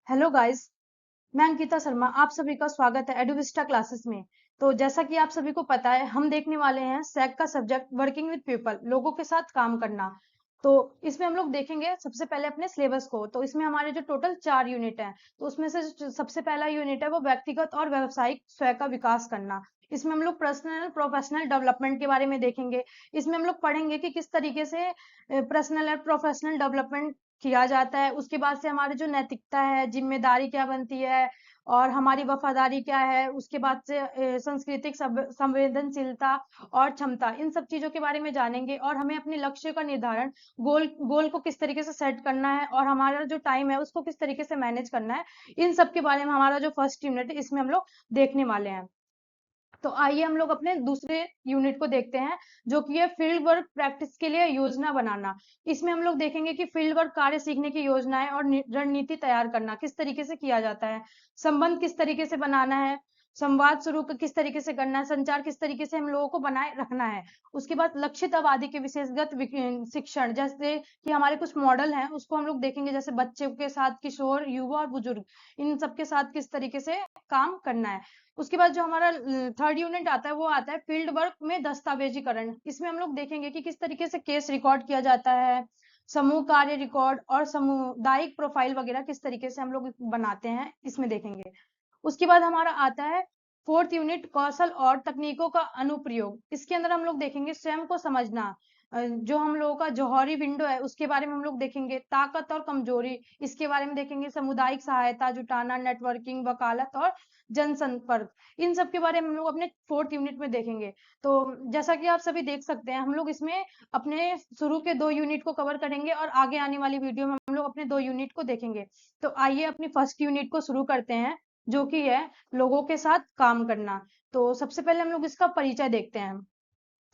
Hello guys. मैं अंकिता शर्मा, आप सभी का स्वागत है एडुविस्टा क्लासेस में। तो जैसा कि आप सभी को पता है, हम देखने वाले हैं सैक का सब्जेक्ट वर्किंग विद पीपल, लोगों के साथ काम करना। तो इसमें हम लोग देखेंगे सबसे पहले अपने सिलेबस को। तो इसमें हमारे जो टोटल 4 यूनिट हैं, तो उसमें से जो सबसे पहला यूनिट है वो व्यक्तिगत और व्यावसायिक स्वयं का विकास करना। इसमें हम लोग पर्सनल प्रोफेशनल डेवलपमेंट के बारे में देखेंगे। इसमें हम लोग पढ़ेंगे कि किस तरीके से पर्सनल और प्रोफेशनल डेवलपमेंट किया जाता है। उसके बाद से हमारी जो नैतिकता है, जिम्मेदारी क्या बनती है और हमारी वफादारी क्या है। उसके बाद से सांस्कृतिक संवेदनशीलता और क्षमता, इन सब चीजों के बारे में जानेंगे। और हमें अपने लक्ष्य का निर्धारण, गोल गोल को किस तरीके से सेट करना है और हमारा जो टाइम है उसको किस तरीके से मैनेज करना है, इन सब के बारे में हमारा जो फर्स्ट यूनिट है इसमें हम लोग देखने वाले हैं। तो आइए हम लोग अपने दूसरे यूनिट को देखते हैं, जो कि है फील्ड वर्क प्रैक्टिस के लिए योजना बनाना। इसमें हम लोग देखेंगे कि फील्ड वर्क कार्य सीखने की योजनाएं और रणनीति तैयार करना किस तरीके से किया जाता है, संबंध किस तरीके से बनाना है, संवाद शुरू किस तरीके से करना है, संचार किस तरीके से हम लोगों को बनाए रखना है। उसके बाद लक्षित आबादी के विशेषगत शिक्षण, जैसे कि हमारे कुछ मॉडल हैं उसको हम लोग देखेंगे, जैसे बच्चे के साथ किशोर, युवा और बुजुर्ग, इन सबके साथ किस तरीके से काम करना है। उसके बाद जो हमारा थर्ड यूनिट आता है वो आता है फील्ड वर्क में दस्तावेजीकरण। इसमें हम लोग देखेंगे कि किस तरीके से केस रिकॉर्ड किया जाता है, समूह कार्य रिकॉर्ड और सामुदायिक प्रोफाइल वगैरह किस तरीके से हम लोग बनाते हैं, इसमें देखेंगे। उसके बाद हमारा आता है फोर्थ यूनिट कौशल और तकनीकों का अनुप्रयोग। इसके अंदर हम लोग देखेंगे स्वयं को समझना, जो हम लोगों का जौहरी विंडो है उसके बारे में हम लोग देखेंगे, ताकत और कमजोरी इसके बारे में देखेंगे, सामुदायिक सहायता जुटाना, नेटवर्किंग, वकालत और जनसंपर्क, इन सब के बारे में हम लोग अपने फोर्थ यूनिट में देखेंगे। तो जैसा कि आप सभी देख सकते हैं, हम लोग इसमें अपने शुरू के 2 यूनिट को कवर करेंगे और आगे आने वाली वीडियो में हम लोग अपने 2 यूनिट को देखेंगे। तो आइए अपनी फर्स्ट यूनिट को शुरू करते हैं, जो कि है लोगों के साथ काम करना। तो सबसे पहले हम लोग इसका परिचय देखते हैं।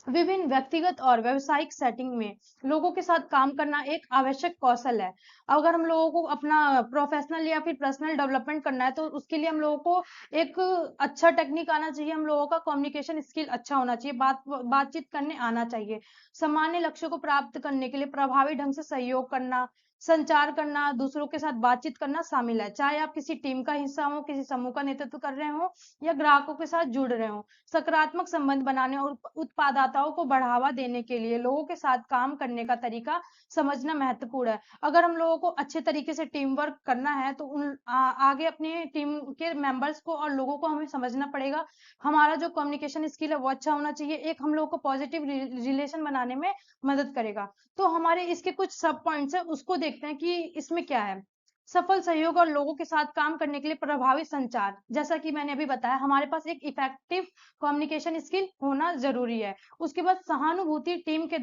विभिन्न व्यक्तिगत और व्यावसायिक सेटिंग में लोगों के साथ काम करना एक आवश्यक कौशल है। अगर हम लोगों को अपना प्रोफेशनल या फिर पर्सनल डेवलपमेंट करना है, तो उसके लिए हम लोगों को एक अच्छा टेक्निक आना चाहिए, हम लोगों का कम्युनिकेशन स्किल अच्छा होना चाहिए, बातचीत करने आना चाहिए। सामान्य लक्ष्यों को प्राप्त करने के लिए प्रभावी ढंग से सहयोग करना, संचार करना, दूसरों के साथ बातचीत करना शामिल है। चाहे आप किसी टीम का हिस्सा हो, किसी समूह का नेतृत्व कर रहे हो या ग्राहकों के साथ जुड़ रहे हो। सकारात्मक संबंध बनाने और उत्पादकताओं को बढ़ावा देने के लिए लोगों के साथ काम करने का तरीका समझना महत्वपूर्ण है। अगर हम लोगों को अच्छे तरीके से टीम वर्क करना है, तो आगे अपने टीम के मेंबर्स को और लोगों को हमें समझना पड़ेगा। हमारा जो कम्युनिकेशन स्किल है वो अच्छा होना चाहिए, एक हम लोगों को पॉजिटिव रिलेशन बनाने में मदद करेगा। तो हमारे इसके कुछ सब पॉइंट्स है, उसको देखते हैं कि इसमें क्या है। सफल सहयोग और लोगों के साथ काम करने के लिए प्रभावी संचार, जैसा कि मैंने अभी बताया, हमारे पास एक इफेक्टिव कम्युनिकेशन स्किल होना जरूरी है। उसके बाद सहानुभूति टीम के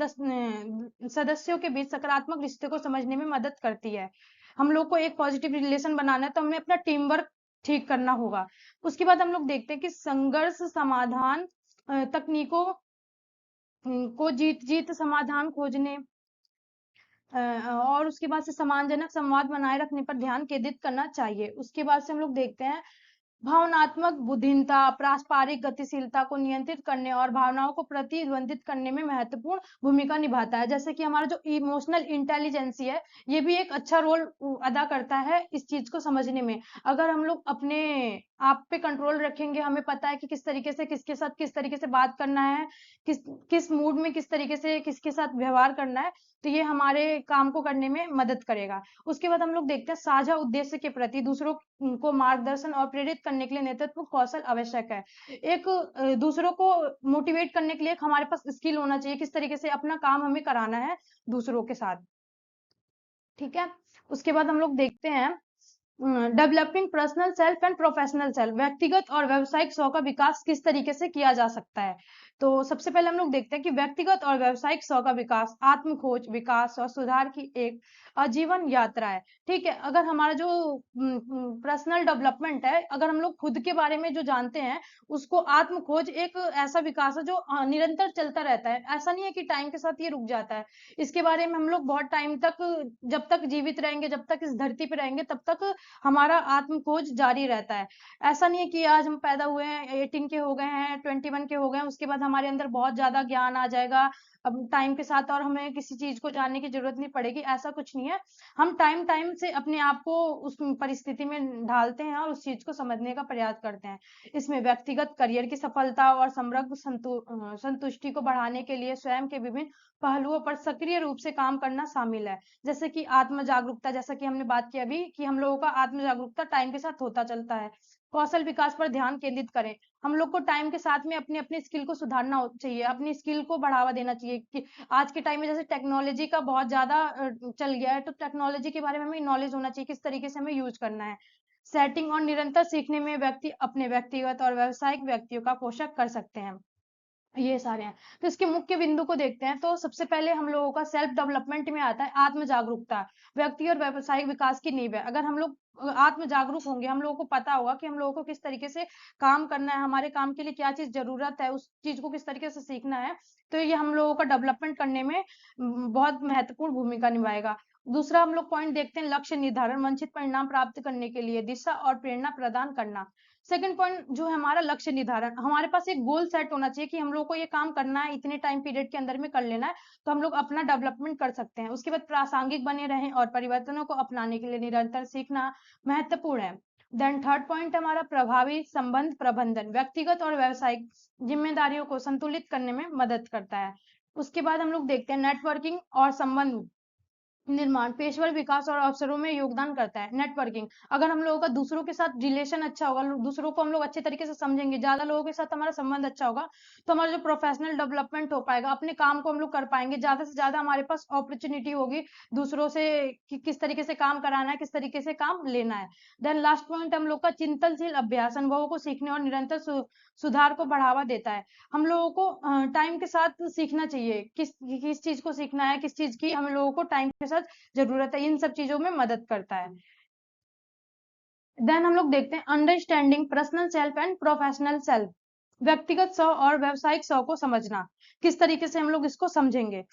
सदस्यों के बीच सकारात्मक रिश्ते को समझने में मदद करती है। हम लोग को एक पॉजिटिव रिलेशन बनाना है, तो हमें अपना टीम वर्क ठीक करना होगा। उसके बाद हम लोग देखते हैं कि संघर्ष समाधान तकनीकों को जीत जीत समाधान खोजने और उसके बाद से सम्मानजनक संवाद बनाए रखने पर ध्यान केंद्रित करना चाहिए। उसके बाद से हम लोग देखते हैं भावनात्मक बुद्धिमत्ता पारस्परिक गतिशीलता को नियंत्रित करने और भावनाओं को प्रतिद्वंदित करने में महत्वपूर्ण भूमिका निभाता है। जैसे कि हमारा जो इमोशनल इंटेलिजेंसी है, ये भी एक अच्छा रोल अदा करता है इस चीज को समझने में। अगर हम लोग अपने आप पे कंट्रोल रखेंगे, हमें पता है कि किस तरीके से किसके साथ किस तरीके से बात करना है, किस किस मूड में किस तरीके से किसके साथ व्यवहार करना है, तो ये हमारे काम को करने में मदद करेगा। उसके बाद हम लोग देखते हैं साझा उद्देश्य के प्रति दूसरों को मार्गदर्शन और प्रेरित करने के लिए नेतृत्व कौशल आवश्यक है। एक दूसरों को मोटिवेट करने के लिए एक हमारे पास स्किल होना चाहिए, किस तरीके से अपना काम हमें कराना है दूसरों के साथ। ठीक है। उसके बाद हम लोग देखते हैं developing personal self and professional self, व्यक्तिगत और व्यावसायिक स्व का विकास किस तरीके से किया जा सकता है। तो सबसे पहले हम लोग देखते हैं कि व्यक्तिगत और व्यावसायिक स्व का विकास आत्म खोज, विकास और सुधार की एक आजीवन यात्रा है। ठीक है। अगर हमारा जो पर्सनल डेवलपमेंट है, अगर हम लोग खुद के बारे में जो जानते हैं, उसको आत्म खोज एक ऐसा विकास है जो निरंतर चलता रहता है। ऐसा नहीं है कि टाइम के साथ ये रुक जाता है। इसके बारे में हम लोग बहुत टाइम तक, जब तक जीवित रहेंगे, जब तक इस धरती पे रहेंगे, तब तक हमारा आत्म खोज जारी रहता है। ऐसा नहीं है कि आज हम पैदा हुए हैं, 18 के हो गए हैं, 21 के हो गए हैं, उसके बाद हमारे अंदर बहुत ज्यादा ज्ञान आ जाएगा, अब टाइम के साथ और हमें किसी चीज को जानने की जरूरत नहीं पड़ेगी, ऐसा कुछ नहीं है। हम टाइम टाइम से अपने आप को उस परिस्थिति में ढालते हैं और उस चीज को समझने का प्रयास करते हैं। इसमें व्यक्तिगत करियर की सफलता और समग्र संतुष्टि को बढ़ाने के लिए स्वयं के विभिन्न पहलुओं पर सक्रिय रूप से काम करना शामिल है। जैसे कि आत्म जागरूकता, जैसा कि हमने बात की अभी कि हम लोगों का आत्म जागरूकता टाइम के साथ होता चलता है। कौशल विकास पर ध्यान केंद्रित करें। हम लोग को टाइम के साथ में अपनी अपनी स्किल को सुधारना चाहिए, अपनी स्किल को बढ़ावा देना चाहिए कि आज के टाइम में जैसे टेक्नोलॉजी का बहुत ज्यादा चल गया है, तो टेक्नोलॉजी के बारे में हमें नॉलेज होना चाहिए, किस तरीके से हमें यूज करना है। सेटिंग और निरंतर सीखने में व्यक्ति अपने व्यक्तिगत और व्यावसायिक व्यक्तियों का पोषक कर सकते हैं। ये सारे हैं। तो इसके मुख्य बिंदु को देखते हैं। तो सबसे पहले हम लोगों का सेल्फ डेवलपमेंट में आता है आत्म जागरूकता। व्यक्ति और व्यावसायिक विकास की नींव है। अगर हम लोग आत्म जागरूक होंगे, हम लोगों को पता होगा कि हम लोगों को किस तरीके से काम करना है, हमारे काम के लिए क्या चीज जरूरत है, उस चीज को किस तरीके से सीखना है, तो ये हम लोगों का डेवलपमेंट करने में बहुत महत्वपूर्ण भूमिका निभाएगा। दूसरा हम लोग पॉइंट देखते हैं लक्ष्य निर्धारण, वांछित परिणाम प्राप्त करने के लिए दिशा और प्रेरणा प्रदान करना। सेकंड पॉइंट जो है हमारा लक्ष्य निर्धारण, हमारे पास एक गोल सेट होना चाहिए कि हम लोग को ये काम करना है, इतने टाइम पीरियड के अंदर में कर लेना है, तो हम लोग अपना डेवलपमेंट कर सकते हैं। उसके बाद प्रासंगिक बने रहें और परिवर्तनों को अपनाने के लिए निरंतर सीखना महत्वपूर्ण है। देन थर्ड पॉइंट हमारा प्रभावी संबंध प्रबंधन, व्यक्तिगत और व्यावसायिक जिम्मेदारियों को संतुलित करने में मदद करता है। उसके बाद हम लोग देखते हैं नेटवर्किंग और संबंध निर्माण, पेशेवर विकास और अवसरों में योगदान करता है। नेटवर्किंग, अगर हम लोगों का दूसरों के साथ रिलेशन अच्छा होगा, दूसरों को हम लोग अच्छे तरीके से समझेंगे, ज्यादा लोगों के साथ हमारा संबंध अच्छा होगा, तो हमारा जो प्रोफेशनल डेवलपमेंट हो पाएगा, अपने काम को हम लोग कर पाएंगे, ज्यादा से ज्यादा हमारे पास अपॉर्चुनिटी होगी दूसरों से कि किस तरीके से काम कराना है, किस तरीके से काम लेना है। देन लास्ट पॉइंट हम लोग का चिंतनशील अभ्यास, अनुभवों को सीखने और निरंतर सुधार को बढ़ावा देता है। हम लोगों को टाइम के साथ सीखना चाहिए, किस किस चीज को सीखना है, किस चीज की हम लोगों को टाइम के साथ जरूरत है, इन सब चीजों में मदद करता है। देन हम लोग देखते हैं understanding personal self and professional self, व्यक्तिगत स्व और व्यावसायिक स्व को समझना। किस तरीके से हम लोग इसको समझेंगे?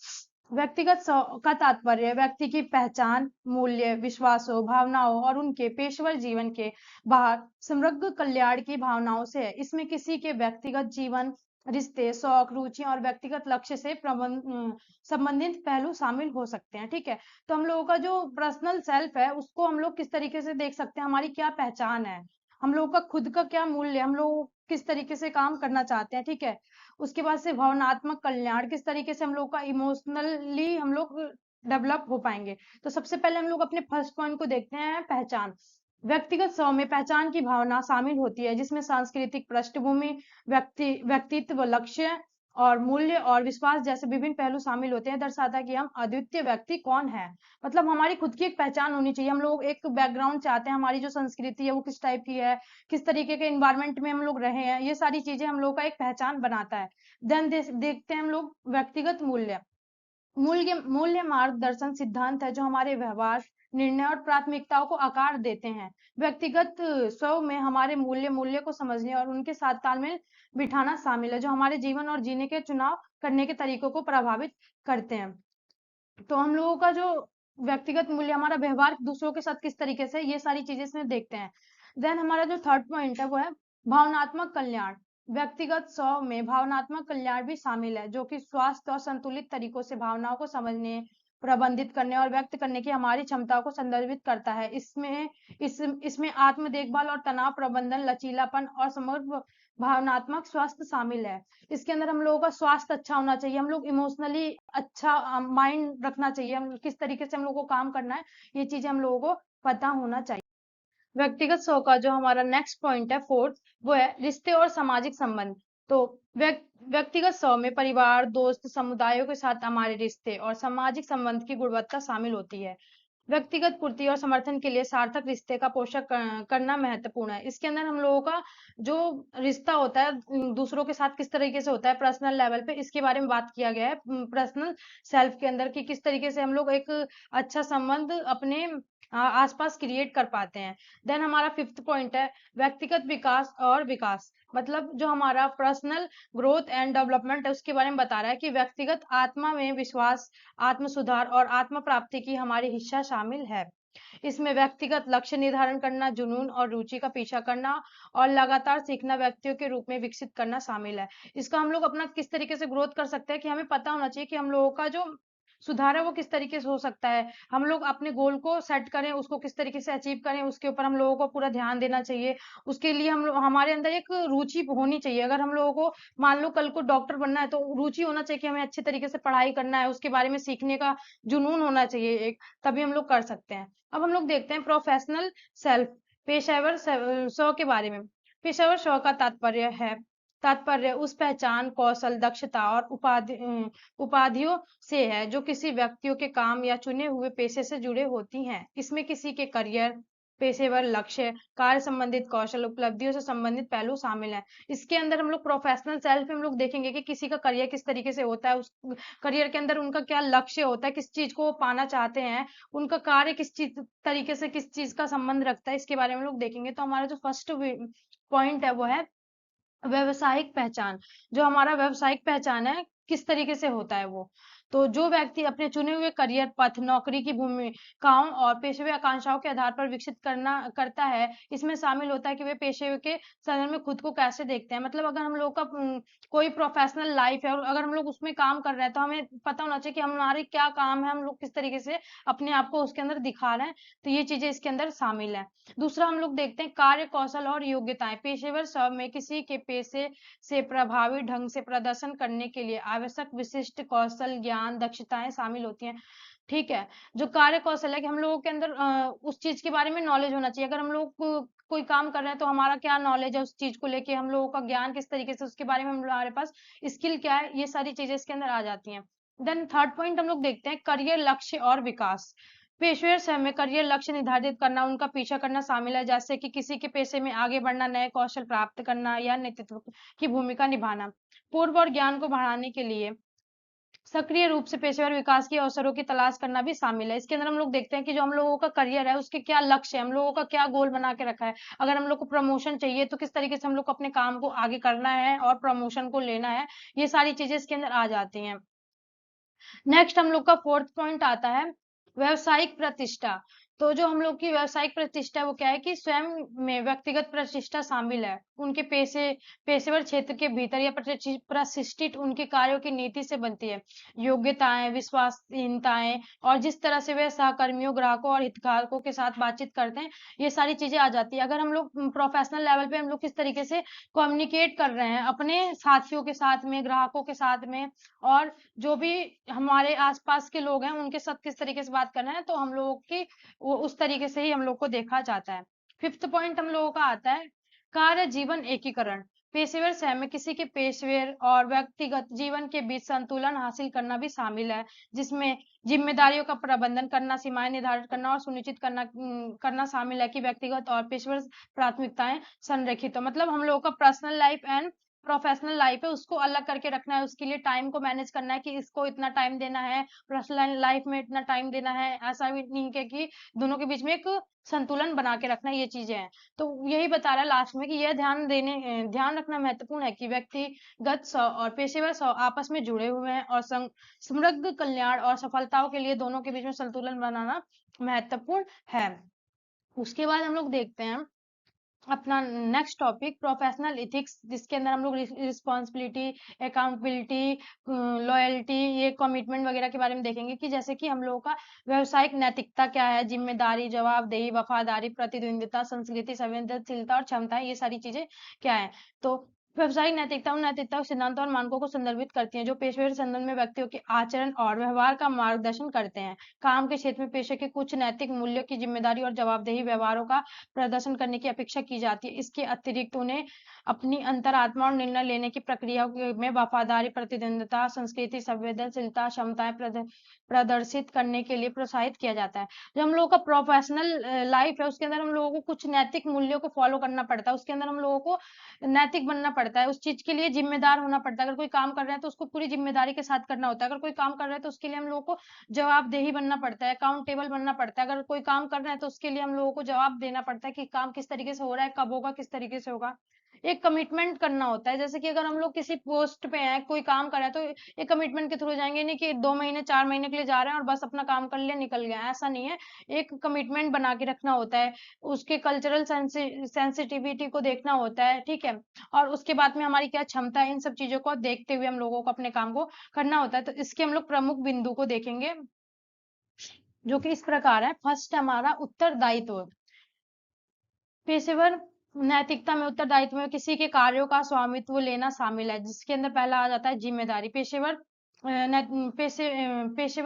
व्यक्तिगत स्व का तात्पर्य व्यक्ति की पहचान, मूल्य, विश्वासों, भावनाओं और उनके पेशेवर जीवन के बाहर समग्र कल्याण की भावनाओं से है। इसमें किसी के व्यक्तिगत जीवन, रिश्ते, शौक, रुचि और व्यक्तिगत लक्ष्य से संबंधित पहलू शामिल हो सकते हैं। ठीक है, तो हम लोगों का जो पर्सनल सेल्फ है उसको हम लोग किस तरीके से देख सकते हैं, हमारी क्या पहचान है, हम लोगों का खुद का क्या मूल्य, हम लोग किस तरीके से काम करना चाहते हैं। ठीक है, उसके बाद से भावनात्मक कल्याण, किस तरीके से हम लोग का इमोशनली हम लोग डेवलप हो पाएंगे। तो सबसे पहले हम लोग अपने फर्स्ट पॉइंट को देखते हैं, पहचान। व्यक्तिगत स्व में पहचान की भावना शामिल होती है, जिसमें सांस्कृतिक पृष्ठभूमि, व्यक्तित्व, लक्ष्य और मूल्य और विश्वास जैसे विभिन्न पहलू शामिल होते हैं। दर्शाता है कि हम अद्वितीय व्यक्ति कौन है, मतलब हमारी खुद की एक पहचान होनी चाहिए। हम लोग एक बैकग्राउंड चाहते हैं, हमारी जो संस्कृति है वो किस टाइप की है, किस तरीके के इन्वायरमेंट में हम लोग रहे हैं, ये सारी चीजें हम लोग का एक पहचान बनाता है। देन देखते हैं हम लोग व्यक्तिगत मूल्य। मूल्य मूल्य मार्गदर्शन सिद्धांत है जो हमारे व्यवहार, निर्णय और प्राथमिकताओं को आकार देते हैं। व्यक्तिगत स्व में हमारे मूल्य को समझने और उनके साथ तालमेल बिठाना शामिल है, जो हमारे जीवन और जीने के चुनाव करने के तरीकों को प्रभावित करते हैं। तो हम लोगों का जो व्यक्तिगत मूल्य, हमारा व्यवहार दूसरों के साथ किस तरीके से, ये सारी चीजें इसमें देखते हैं। देन हमारा जो थर्ड पॉइंट है वो है भावनात्मक कल्याण। व्यक्तिगत स्व में भावनात्मक कल्याण भी शामिल है, जो कि स्वास्थ्य और संतुलित तरीकों से भावनाओं को समझने, प्रबंधित करने और व्यक्त करने की हमारी क्षमताओं को संदर्भित करता है। इसमें आत्म देखभाल और तनाव प्रबंधन, लचीलापन और समग्र भावनात्मक स्वास्थ्य शामिल है। इसके अंदर हम लोगों का स्वास्थ्य अच्छा होना चाहिए, हम लोग इमोशनली अच्छा माइंड रखना चाहिए, हम किस तरीके से हम लोग को काम करना है, ये चीजें हम लोगों को पता होना चाहिए। व्यक्तिगत स्व का जो हमारा नेक्स्ट पॉइंट है फोर्थ, वो है रिश्ते और सामाजिक संबंध। तो व्यक्तिगत स्व में परिवार, दोस्त, समुदायों के साथ हमारे रिश्ते और सामाजिक संबंध की गुणवत्ता शामिल होती है। व्यक्तिगत पूर्ति और समर्थन के लिए सार्थक रिश्ते का पोषक करना महत्वपूर्ण है। इसके अंदर हम लोगों का जो रिश्ता होता है दूसरों के साथ किस तरीके से होता है पर्सनल लेवल पे, इसके बारे में बात किया गया है पर्सनल सेल्फ के अंदर, कि किस तरीके से हम लोग एक अच्छा संबंध अपने आसपास क्रिएट कर पाते हैं। देन हमारा फिफ्थ पॉइंट है व्यक्तिगत विकास और विकास, मतलब जो हमारा पर्सनल ग्रोथ एंड डेवलपमेंट है उसके बारे में बता रहा है कि व्यक्तिगत आत्मा में विश्वास, आत्म सुधार और आत्म प्राप्ति की हमारी हिस्सा शामिल है। इसमें व्यक्तिगत लक्ष्य निर्धारण करना, जुनून और रुचि का पीछा करना और लगातार सीखना व्यक्तियों के रूप में विकसित करना शामिल है। इसका हम लोग अपना किस तरीके से ग्रोथ कर सकते हैं कि हमें पता होना चाहिए कि हम लोगों का जो सुधार है वो किस तरीके से हो सकता है। हम लोग अपने गोल को सेट करें, उसको किस तरीके से अचीव करें, उसके ऊपर हम लोगों को पूरा ध्यान देना चाहिए। उसके लिए हमारे अंदर एक रुचि होनी चाहिए। अगर हम लोगों को मान लो कल को डॉक्टर बनना है तो रुचि होना चाहिए कि हमें अच्छे तरीके से पढ़ाई करना है, उसके बारे में सीखने का जुनून होना चाहिए एक, तभी हम लोग कर सकते हैं। अब हम लोग देखते हैं प्रोफेशनल सेल्फ, पेशेवर स्व के बारे में। पेशेवर स्व का तात्पर्य उस पहचान, कौशल, दक्षता और उपाधियों से है जो किसी व्यक्तियों के काम या चुने हुए पेशे से जुड़े होती हैं। इसमें किसी के करियर, पेशेवर लक्ष्य, कार्य संबंधित कौशल, उपलब्धियों से संबंधित पहलू शामिल हैं। इसके अंदर हम लोग प्रोफेशनल सेल्फ में हम लोग देखेंगे कि किसी का करियर किस तरीके से होता है, उस करियर के अंदर उनका क्या लक्ष्य होता है, किस चीज को वो पाना चाहते हैं, उनका कार्य किस चीज तरीके से किस चीज का संबंध रखता है, इसके बारे में लोग देखेंगे। तो हमारा जो फर्स्ट पॉइंट है वो है व्यवसायिक पहचान। जो हमारा व्यवसायिक पहचान है किस तरीके से होता है वो, तो जो व्यक्ति अपने चुने हुए करियर पथ, नौकरी की भूमिकाओं और पेशेवर आकांक्षाओं के आधार पर विकसित करता है, इसमें शामिल होता है कि वे पेशे के संदर्भ में खुद को कैसे देखते हैं। मतलब अगर हम लोग का कोई प्रोफेशनल लाइफ है और अगर हम लोग उसमें काम कर रहे हैं तो हमें पता होना चाहिए कि हमारे क्या काम है, हम लोग किस तरीके से अपने आप को उसके अंदर दिखा रहे हैं। तो ये चीजें इसके अंदर शामिल है। दूसरा हम लोग देखते हैं कार्य कौशल और योग्यताएं। पेशेवर स्व में किसी के पेशे से प्रभावी ढंग से प्रदर्शन करने के लिए आवश्यक विशिष्ट कौशल, ज्ञान, दक्षताएं शामिल होती हैं। ठीक है। जो कार्य कौशल है कि हम लोगों के अंदर उस चीज के बारे में नॉलेज होना चाहिए। अगर हम लोग कोई काम कर रहे हैं तो हमारा क्या नॉलेज है उस चीज को लेके, हम लोगों का ज्ञान किस तरीके से, उसके बारे में हमारे पास स्किल क्या है, ये सारी चीजें इसके अंदर आ जाती हैं। देन थर्ड पॉइंट हम लोग देखते हैं करियर लक्ष्य और विकास। पेशेवर समय में करियर लक्ष्य निर्धारित करना, उनका पीछा करना शामिल है, जैसे कि किसी के पेशे में आगे बढ़ना, नए कौशल प्राप्त करना या नेतृत्व की भूमिका निभाना। पूर्व और ज्ञान को बढ़ाने के लिए सक्रिय रूप से पेशेवर विकास के अवसरों की तलाश करना भी शामिल है। इसके अंदर हम लोग देखते हैं कि जो हम लोगों का करियर है उसके क्या लक्ष्य है, हम लोगों का क्या गोल बना के रखा है। अगर हम लोग को प्रमोशन चाहिए तो किस तरीके से हम लोग को अपने काम को आगे करना है और प्रमोशन को लेना है, ये सारी चीजें इसके अंदर आ जाती हैं। नेक्स्ट हम लोग का फोर्थ पॉइंट आता है व्यवसायिक प्रतिष्ठा। तो जो हम लोग की व्यवसायिक प्रतिष्ठा है वो क्या है कि स्वयं में व्यक्तिगत प्रतिष्ठा शामिल है, उनके पेशेवर क्षेत्र के भीतर या प्रतिष्ठित उनके कार्यों की नीति से बनती है। योग्यताएं, विश्वसनीयताएं और जिस तरह से वे सहकर्मियों, ग्राहकों और हितधारकों के साथ बातचीत करते हैं, ये सारी चीजें आ जाती है। अगर हम लोग प्रोफेशनल लेवल पे हम लोग किस तरीके से कम्युनिकेट कर रहे हैं अपने साथियों के साथ में, ग्राहकों के साथ में, और जो भी हमारे आसपास के लोग हैं उनके साथ किस तरीके से बात करना है, तो हम लोगों की वो उस तरीके से ही हम लोग को देखा जाता है। फिफ्थ पॉइंट हम लोगों का आता है कार्य जीवन एकीकरण। पेशेवर सह में किसी के पेशेवर और व्यक्तिगत जीवन के बीच संतुलन हासिल करना भी शामिल है, जिसमें जिम्मेदारियों का प्रबंधन करना, सीमाएं निर्धारित करना और सुनिश्चित करना शामिल है कि व्यक्तिगत और पेशेवर प्राथमिकताएं संरेखित हो। मतलब हम लोगों का personal life and professional life है उसको अलग करके रखना है, उसके लिए टाइम को मैनेज करना है कि इसको इतना टाइम देना है, पर्सनल लाइफ में इतना टाइम देना है। ऐसा भी नहीं है कि दोनों के बीच में एक संतुलन बना के रखना, ये चीजें हैं। तो यही बता रहा है लास्ट में कि यह ध्यान रखना महत्वपूर्ण है कि व्यक्तिगत स्व और पेशेवर स्व आपस में जुड़े हुए हैं और समृद्ध कल्याण और सफलताओं के लिए दोनों के बीच में संतुलन बनाना महत्वपूर्ण है। उसके बाद हम लोग देखते हैं अपना नेक्स्ट टॉपिक प्रोफेशनल इथिक्स, जिसके अंदर हम लोग रिस्पॉन्सिबिलिटी, अकाउंटेबिलिटी, लॉयल्टी, ये कमिटमेंट वगैरह के बारे में देखेंगे कि जैसे कि हम लोगों का व्यवसायिक नैतिकता क्या है, जिम्मेदारी, जवाबदेही, वफादारी, प्रतिद्वंदिता, संस्कृति, संवेदनशीलता और क्षमता, ये सारी चीजें क्या है। तो व्यवसायिक नैतिकता उन नैतिकता सिद्धांतों और मानकों को संदर्भित करती हैं जो पेशेवर संदर्भ में व्यक्तियों के आचरण और व्यवहार का मार्गदर्शन करते हैं। काम के क्षेत्र में पेशे के कुछ नैतिक मूल्यों की जिम्मेदारी और जवाबदेही व्यवहारों का प्रदर्शन करने की अपेक्षा की जाती है। इसके अतिरिक्त उन्हें अपनी अंतरात्मा और निर्णय लेने की प्रक्रिया में वफादारी, प्रतिद्वंदिता, संस्कृति, संवेदनशीलता, क्षमताएं प्रदर्शित करने के लिए प्रोत्साहित किया जाता है। जो हम लोगों का प्रोफेशनल लाइफ है उसके अंदर हम लोगों को कुछ नैतिक मूल्यों को फॉलो करना पड़ता है, उसके अंदर हम लोगों को नैतिक बनना पड़ता है, उस चीज के लिए जिम्मेदार होना पड़ता है। अगर कोई काम कर रहे हैं तो उसको पूरी जिम्मेदारी के साथ करना होता है। अगर कोई काम कर रहे हैं तो उसके लिए हम लोगों को जवाबदेही बनना पड़ता है, अकाउंटेबल बनना पड़ता है। अगर कोई काम कर रहे हैं तो उसके लिए हम लोगों को जवाब देना पड़ता है कि काम किस तरीके से हो रहा है, कब होगा, किस तरीके से होगा। एक कमिटमेंट करना होता है। जैसे कि अगर हम लोग किसी पोस्ट पे हैं, कोई काम कर रहा है, तो एक कमिटमेंट के थ्रू जाएंगे, नहीं कि 2 महीने 4 महीने के लिए जा रहे हैं और बस अपना काम कर लिया निकल गया, ऐसा नहीं है। एक कमिटमेंट बना के रखना होता है, उसके कल्चरल सेंसिटिविटी को देखना होता है, ठीक है। और उसके बाद में हमारी क्या क्षमता है, इन सब चीजों को देखते हुए हम लोगों को अपने काम को करना होता है। तो इसके हम लोग प्रमुख बिंदु को देखेंगे, जो कि इस प्रकार है। फर्स्ट हमारा उत्तरदायित्व। पेशेवर नैतिकता में उत्तरदायित्व में किसी के कार्यों का स्वामित्व लेना शामिल है, जिसके अंदर पहला आ जाता है जिम्मेदारी। पेशेवर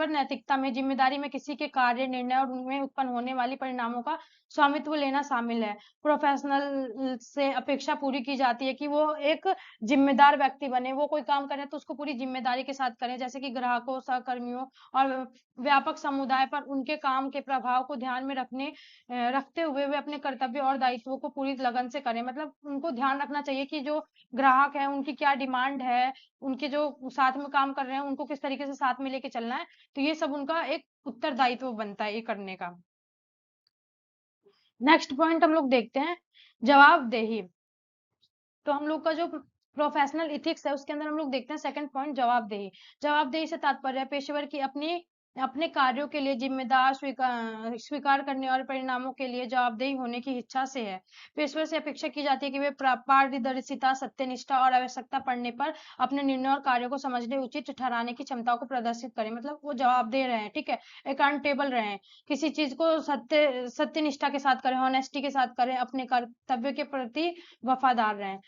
नैतिकता में जिम्मेदारी में किसी के कार्य, निर्णय और उनमें उत्पन्न होने वाली परिणामों का स्वामित्व लेना शामिल है। प्रोफेशनल से अपेक्षा पूरी की जाती है कि वो एक जिम्मेदार व्यक्ति बने। वो कोई काम करे तो उसको पूरी जिम्मेदारी के साथ करें, जैसे कि ग्राहकों, सहकर्मियों और व्यापक समुदाय पर उनके काम के प्रभाव को ध्यान में रखते हुए वे अपने कर्तव्य और दायित्वों को पूरी लगन से करें। मतलब उनको ध्यान रखना चाहिए कि जो ग्राहक है उनकी क्या डिमांड है, उनके जो साथ में काम कर रहे हैं उनको किस तरीके से साथ में लेके चलना है। तो ये सब उनका एक उत्तरदायित्व बनता है ये करने का। नेक्स्ट पॉइंट हम लोग देखते हैं, जवाबदेही। तो हम लोग का जो प्रोफेशनल इथिक्स है उसके अंदर हम लोग देखते हैं सेकंड पॉइंट, जवाबदेही। जवाबदेही से तात्पर्य है पेशेवर की अपने कार्यों के लिए जिम्मेदार स्वीकार करने और परिणामों के लिए जवाबदेही होने की इच्छा से है। पेशेवर से अपेक्षा की जाती है कि वे पारदर्शिता, सत्यनिष्ठा और आवश्यकता पड़ने पर अपने निर्णय और कार्यों को समझने, उचित ठहराने की क्षमताओं को प्रदर्शित करें। मतलब वो जवाबदेह रहे, ठीक है, अकाउंटेबल रहे, किसी चीज को सत्यनिष्ठा के साथ करें, ऑनेस्टी के साथ करें, अपने कर्तव्य के प्रति वफादार रहें।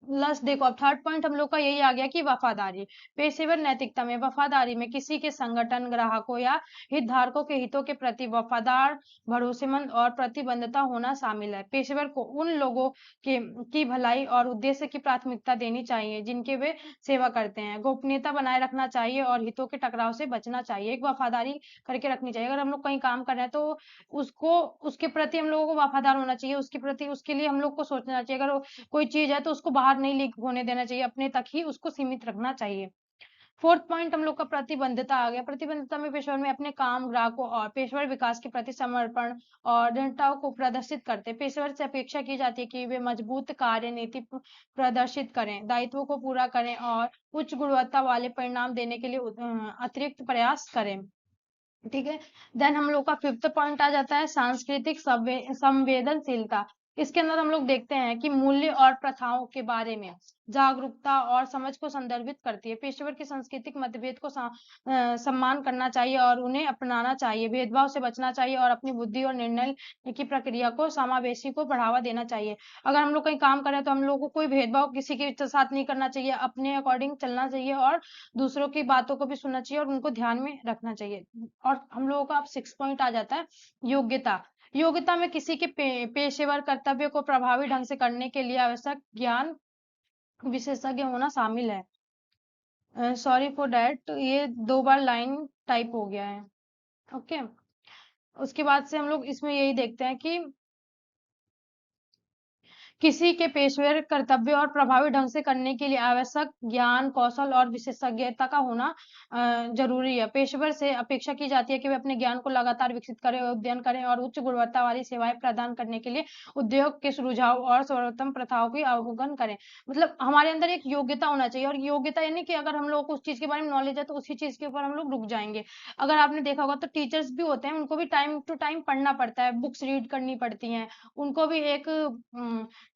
प्लस देखो अब थर्ड पॉइंट हम लोग का यही आ गया कि वफादारी। पेशेवर नैतिकता में वफादारी में किसी के संगठन, ग्राहकों या हितधारकों के हितों के प्रति वफादार, भरोसेमंद और प्रतिबद्धता होना शामिल है। पेशेवर को उन लोगों की भलाई और उद्देश्य की प्राथमिकता देनी चाहिए जिनके वे सेवा करते हैं। गोपनीयता बनाए रखना चाहिए और हितों के टकराव से बचना चाहिए। एक वफादारी करके रखनी चाहिए। अगर हम लोग कहीं काम कर रहे हैं तो उसको उसके प्रति हम लोगों को वफादार होना चाहिए, उसके प्रति उसके लिए हम लोग को सोचना चाहिए। अगर कोई चीज है तो उसको बाहर नहीं लीक होने देना चाहिए, अपने तक ही उसको सीमित रखना चाहिए। फोर्थ पॉइंट हम लोग का प्रतिबद्धता आ गया। प्रतिबद्धता में पेशेवर में अपने काम, ग्राहकों और पेशेवर विकास के प्रति समर्पण और दृढ़ता को प्रदर्शित करते हैं। पेशेवर से अपेक्षा की जाती है कि वे मजबूत कार्य नीति प्रदर्शित करें, दायित्वों को पूरा करें और उच्च गुणवत्ता वाले परिणाम देने के लिए अतिरिक्त प्रयास करें, ठीक है। देन हम लोग का फिफ्थ पॉइंट आ जाता है सांस्कृतिक संवेदनशीलता। इसके अंदर हम लोग देखते हैं कि मूल्य और प्रथाओं के बारे में जागरूकता और समझ को संदर्भित करती है। पेशेवर की सांस्कृतिक मतभेद को सम्मान करना चाहिए और उन्हें अपनाना चाहिए। भेदभाव से बचना चाहिए और अपनी बुद्धि और निर्णय की प्रक्रिया को समावेशी को बढ़ावा देना चाहिए। अगर हम लोग कहीं काम कर रहे हैं तो हम लोग को कोई भेदभाव किसी के साथ नहीं करना चाहिए, अपने अकॉर्डिंग चलना चाहिए और दूसरों की बातों को भी सुनना चाहिए और उनको ध्यान में रखना चाहिए। और हम लोगों का अब 6 पॉइंट आ जाता है योग्यता। योग्यता में किसी के पेशेवर कर्तव्य को प्रभावी ढंग से करने के लिए आवश्यक ज्ञान, विशेषज्ञ होना शामिल है। सॉरी फॉर दैट, ये 2 बार लाइन टाइप हो गया है, ओके। उसके बाद से हम लोग इसमें यही देखते हैं कि किसी के पेशेवर कर्तव्य और प्रभावी ढंग से करने के लिए आवश्यक ज्ञान, कौशल और विशेषज्ञता का होना जरूरी है। पेशेवर से अपेक्षा की जाती है कि वे अपने ज्ञान को लगातार विकसित करें, अध्ययन करें और उच्च गुणवत्ता वाली सेवाएं प्रदान करने के लिए उद्योग के सुझाव और सर्वोत्तम प्रथाओं की अवलोकन करें। मतलब हमारे अंदर एक योग्यता होना चाहिए, और योग्यता यानी कि अगर हम लोग को उस चीज के बारे में नॉलेज है तो उसी चीज के ऊपर हम लोग रुक जाएंगे। अगर आपने देखा होगा तो टीचर्स भी होते हैं, उनको भी टाइम टू टाइम पढ़ना पड़ता है, बुक्स रीड करनी पड़ती हैं, उनको भी एक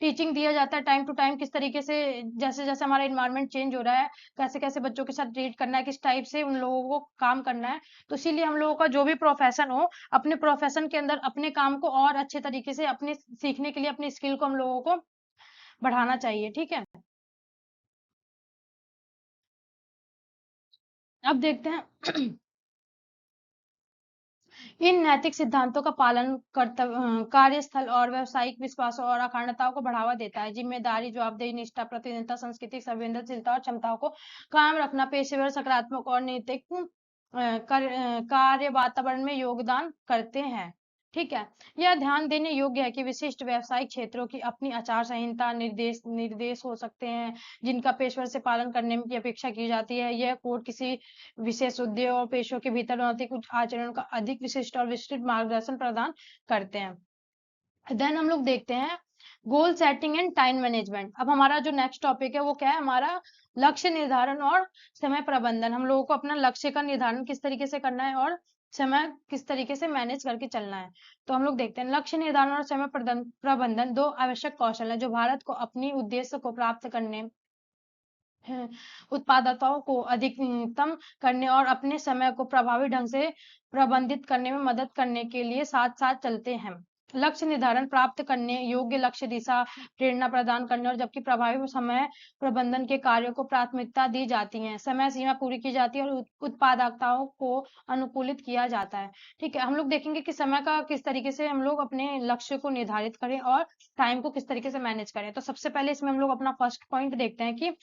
टीचिंग दिया जाता है टाइम टू टाइम, किस तरीके से जैसे जैसे हमारा इन्वायरमेंट चेंज हो रहा है, कैसे कैसे बच्चों के साथ ट्रीट करना है, किस टाइप से उन लोगों को काम करना है। तो इसीलिए हम लोगों का जो भी प्रोफेशन हो, अपने प्रोफेशन के अंदर अपने काम को और अच्छे तरीके से अपने सीखने के लिए अपनी स्किल को हम लोगों को बढ़ाना चाहिए, ठीक है। अब देखते हैं इन नैतिक सिद्धांतों का पालन कार्यस्थल और व्यावसायिक विश्वासों और अखंडताओं को बढ़ावा देता है। जिम्मेदारी, जवाबदेही, निष्ठा, प्रतिनिधित्व, सांस्कृतिक संवेदनशीलता और क्षमताओं को कायम रखना पेशेवर सकारात्मक और नैतिक कार्य वातावरण में योगदान करते हैं, ठीक है। यह ध्यान देने योग्य है कि विशिष्ट व्यावसायिक क्षेत्रों की अपनी आचार संहिता, निर्देश हो सकते हैं जिनका पेशेवर से पालन करने की अपेक्षा की जाती है। यह कोड किसी विशेष उद्योग और पेशों के भीतर नैतिक आचरण का अधिक विशिष्ट और विस्तृत मार्गदर्शन प्रदान करते हैं। देन हम लोग देखते हैं goal setting and time management. अब हमारा जो नेक्स्ट टॉपिक है वो क्या है, हमारा लक्ष्य निर्धारण और समय प्रबंधन। हम लोगों को अपना लक्ष्य का निर्धारण किस तरीके से करना है और समय किस तरीके से मैनेज करके चलना है। तो हम लोग देखते हैं, लक्ष्य निर्धारण और समय प्रबंधन दो आवश्यक कौशल है जो भारत को अपनी उद्देश्य को प्राप्त करने, हैं, उत्पादकताओं को अधिकतम करने और अपने समय को प्रभावी ढंग से प्रबंधित करने में मदद करने के लिए साथ साथ चलते हैं। लक्ष्य निर्धारण प्राप्त करने योग्य लक्ष्य दिशा प्रेरणा प्रदान करने और जबकि प्रभावी समय प्रबंधन के कार्यों को प्राथमिकता दी जाती है, समय सीमा पूरी की जाती है और उत्पादकताओं को अनुकूलित किया जाता है। ठीक है, हम लोग देखेंगे कि समय का किस तरीके से हम लोग अपने लक्ष्य को निर्धारित करें और टाइम को किस तरीके से मैनेज करें। तो सबसे पहले इसमें हम लोग अपना फर्स्ट पॉइंट देखते हैं कि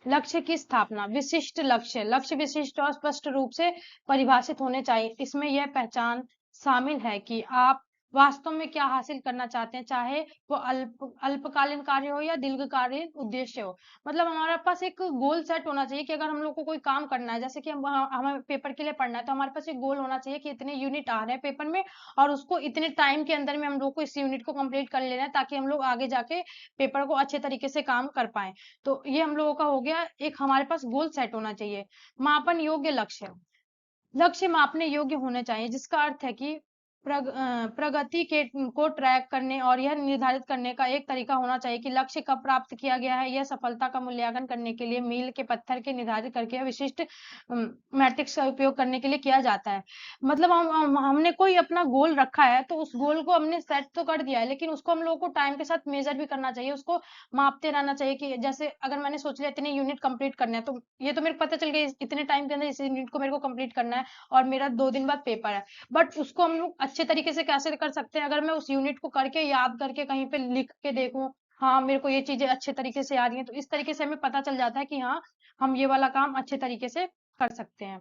लक्ष्य की स्थापना। विशिष्ट लक्ष्य, लक्ष्य विशिष्ट और स्पष्ट रूप से परिभाषित होने चाहिए। इसमें यह पहचान शामिल है कि आप वास्तव में क्या हासिल करना चाहते हैं, चाहे वो अल्पकालीन कार्य हो या दीर्घकालीन उद्देश्य हो। मतलब हमारे पास एक गोल सेट होना चाहिए कि अगर हम लोग को कोई काम करना है, जैसे कि हमें पेपर के लिए पढ़ना है, तो हमारे पास एक गोल होना चाहिए कि इतने यूनिट आ रहे हैं पेपर में और उसको इतने टाइम के अंदर में हम लोग को इस यूनिट को कंप्लीट कर लेना है, ताकि हम लोग आगे जाके पेपर को अच्छे तरीके से काम कर पाए। तो ये हम लोगों का हो गया, एक हमारे पास गोल सेट होना चाहिए। मापन योग्य लक्ष्य, लक्ष्य मापने योग्य होने चाहिए, जिसका अर्थ है कि प्रगति के को ट्रैक करने और यह निर्धारित करने का एक तरीका होना चाहिए कि लक्ष्य कब प्राप्त किया गया है। यह सफलता का मूल्यांकन करने के लिए मील के पत्थर के निर्धारित करके विशिष्ट मैट्रिक्स का उपयोग करने के लिए किया जाता है। मतलब हमने कोई अपना गोल रखा है, तो उस गोल को हमने सेट तो कर दिया है, लेकिन उसको हम लोगों को टाइम के साथ मेजर भी करना चाहिए, उसको मापते रहना चाहिए कि जैसे अगर मैंने सोच लिया इतने यूनिट कंप्लीट करने हैं, तो ये तो मेरे को पता चल गया इतने टाइम के अंदर इस यूनिट को मेरे को कंप्लीट करना है और मेरा 2 दिन बाद पेपर है। बट उसको हम लोग अच्छे तरीके से कैसे कर सकते हैं, अगर मैं उस यूनिट को करके याद करके कहीं पे लिख के देखूं, हाँ मेरे को ये चीजें अच्छे तरीके से आ रही हैं, तो इस तरीके से हमें पता चल जाता है कि हाँ हम ये वाला काम अच्छे तरीके से कर सकते हैं,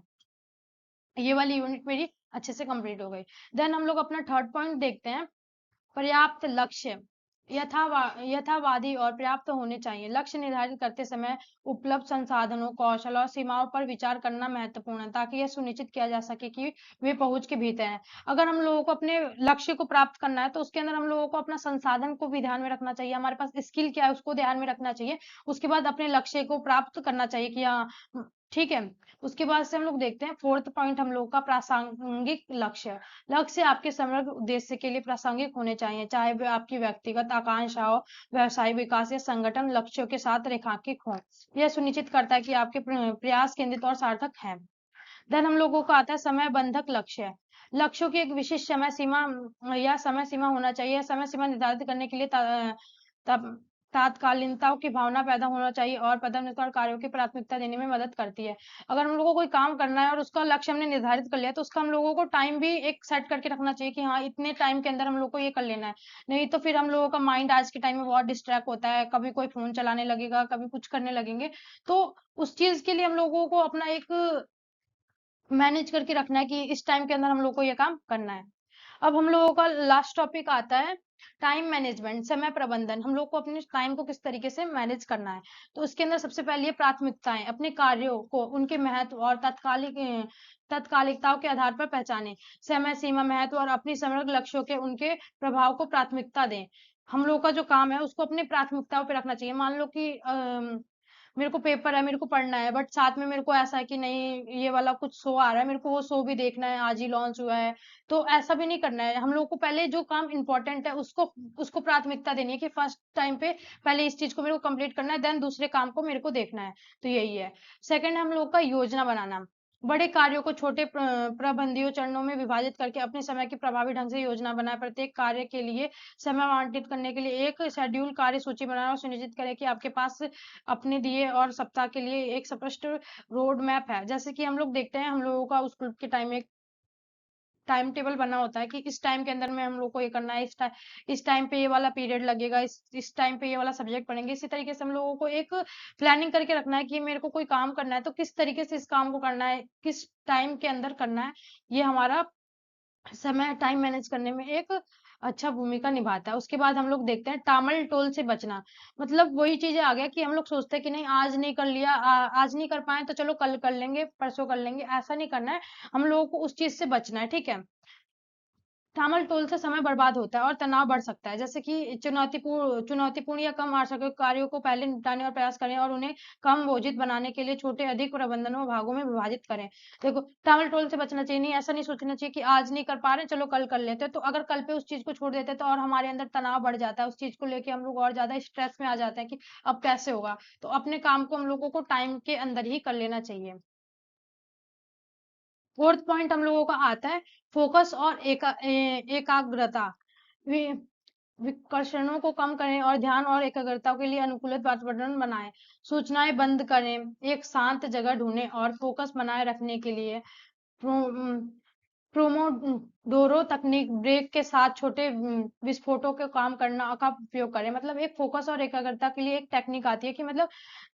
ये वाली यूनिट मेरी अच्छे से कंप्लीट हो गई। देन हम लोग अपना थर्ड पॉइंट देखते हैं, पर्याप्त लक्ष्य। यथावादी और पर्याप्त होने चाहिए। लक्ष्य निर्धारित करते समय उपलब्ध संसाधनों, कौशल और सीमाओं पर विचार करना महत्वपूर्ण है, ताकि यह सुनिश्चित किया जा सके कि वे पहुंच के भीतर हैं। अगर हम लोगों को अपने लक्ष्य को प्राप्त करना है, तो उसके अंदर हम लोगों को अपना संसाधन को भी ध्यान में रखना चाहिए, हमारे पास स्किल क्या है उसको ध्यान में रखना चाहिए। उसके बाद अपने लक्ष्य को प्राप्त करना चाहिए कि हाँ ठीक है। उसके बाद से हम लोग देखते हैं फोर्थ पॉइंट, हम लोग का प्रासंगिक लक्ष्य। लक्ष्य आपके समग्र उद्देश्य के लिए प्रासंगिक होने चाहिए, चाहे वे आपकी व्यक्तिगत आकांक्षाओं, व्यवसायिक विकास या संगठन लक्ष्यों के साथ रेखांकित हों। यह सुनिश्चित करता है कि आपके प्रयास केंद्रित और सार्थक हैं। देन हम लोगों को आता है समय बंधक लक्ष्य। लक्ष्यों की एक विशिष्ट समय सीमा या समय सीमा होना चाहिए। समय सीमा निर्धारित करने के लिए तब तात्कालिकता की भावना पैदा होना चाहिए और पदानुसार कार्यों की प्राथमिकता देने में मदद करती है। अगर हम लोगों को कोई काम करना है और उसका लक्ष्य हमने निर्धारित कर लिया, तो उसका हम लोगों को टाइम भी एक सेट करके रखना चाहिए कि हाँ इतने टाइम के अंदर हम लोग को ये कर लेना है। नहीं तो फिर हम लोगों का माइंड आज के टाइम में बहुत डिस्ट्रैक्ट होता है, कभी कोई फोन चलाने लगेगा, कभी कुछ करने लगेंगे। तो उस चीज के लिए हम लोगों को अपना एक मैनेज करके रखना है कि इस टाइम के अंदर हम लोग को ये काम करना है। अब हम लोगों का लास्ट टॉपिक आता है टाइम मैनेजमेंट, समय प्रबंधन। हम लोग को अपने टाइम को किस तरीके से मैनेज करना है। तो इसके अंदर सबसे पहले ये प्राथमिकताएं, अपने कार्यों को उनके महत्व और तात्कालिकताओं के आधार पर पहचानें। समय सीमा, महत्व और अपनी समग्र लक्ष्यों के उनके प्रभाव को प्राथमिकता दें। हम लोग का जो काम है उसको अपनी प्राथमिकताओं पे रखना चाहिए। मान लो कि मेरे को पेपर है, मेरे को पढ़ना है, बट साथ में मेरे को ऐसा है कि नहीं ये वाला कुछ शो आ रहा है, मेरे को वो शो भी देखना है, आज ही लॉन्च हुआ है। तो ऐसा भी नहीं करना है, हम लोग को पहले जो काम इंपॉर्टेंट है उसको उसको प्राथमिकता देनी है कि फर्स्ट टाइम पे पहले इस चीज को मेरे को कंप्लीट करना है, देन दूसरे काम को मेरे को देखना है। तो यही है। सेकंड हम लोग का योजना बनाना। बड़े कार्यों को छोटे प्रबंधीय चरणों में विभाजित करके अपने समय की प्रभावी ढंग से योजना बनाए। प्रत्येक कार्य के लिए समय आवंटित करने के लिए एक शेड्यूल कार्य सूची बनाना और सुनिश्चित करें कि आपके पास अपने दिए और सप्ताह के लिए एक स्पष्ट रोड मैप है। जैसे कि हम लोग देखते हैं, हम लोगों का स्कूल के टाइम में एक टाइम टेबल बना होता है कि इस टाइम के अंदर में हम लोग को ये करना है, इस टाइम पे ये वाला पीरियड लगेगा, इस टाइम पे ये वाला सब्जेक्ट पढ़ेंगे। इसी तरीके से हम लोगों को एक प्लानिंग करके रखना है कि मेरे को कोई काम करना है तो किस तरीके से इस काम को करना है, किस टाइम के अंदर करना है। ये हमारा समय टाइम मैनेज करने में एक अच्छा भूमिका निभाता है। उसके बाद हम लोग देखते हैं टामल टोल से बचना। मतलब वही चीजें आ गया कि हम लोग सोचते हैं कि नहीं आज नहीं कर लिया, आज नहीं कर पाए तो चलो कल कर लेंगे, परसों कर लेंगे, ऐसा नहीं करना है। हम लोगों को उस चीज से बचना है, ठीक है। टामल टोल से समय बर्बाद होता है और तनाव बढ़ सकता है, जैसे कि चुनौतीपूर्ण या कम आशा के कार्यों को पहले निपटाने और प्रयास करें और उन्हें कम बोझित बनाने के लिए छोटे अधिक प्रबंधनों भागों में विभाजित करें। देखो, टामल टोल से बचना चाहिए, नहीं ऐसा नहीं सोचना चाहिए कि आज नहीं कर पा रहे चलो कल कर लेते हैं, तो अगर कल पे उस चीज को छोड़ देते हैं तो और हमारे अंदर तनाव बढ़ जाता है, उस चीज को लेके हम लोग और ज्यादा स्ट्रेस में आ जाते हैं कि अब कैसे होगा। तो अपने काम को हम लोगों को टाइम के अंदर ही कर लेना चाहिए। फोर्थ पॉइंट हम लोगों का आता है फोकस और एकाग्रता। वि- विकर्षणों को कम करें और ध्यान और एकाग्रता के लिए अनुकूलित वातावरण बनाएं। सूचनाएं बंद करें, एक शांत जगह ढूंढें और फोकस बनाए रखने के लिए प्रोमोडोरो तकनीक ब्रेक के साथ छोटे विस्फोटों के काम करना का उपयोग करें। मतलब एक फोकस और एकाग्रता के लिए एक टेक्निक आती है कि मतलब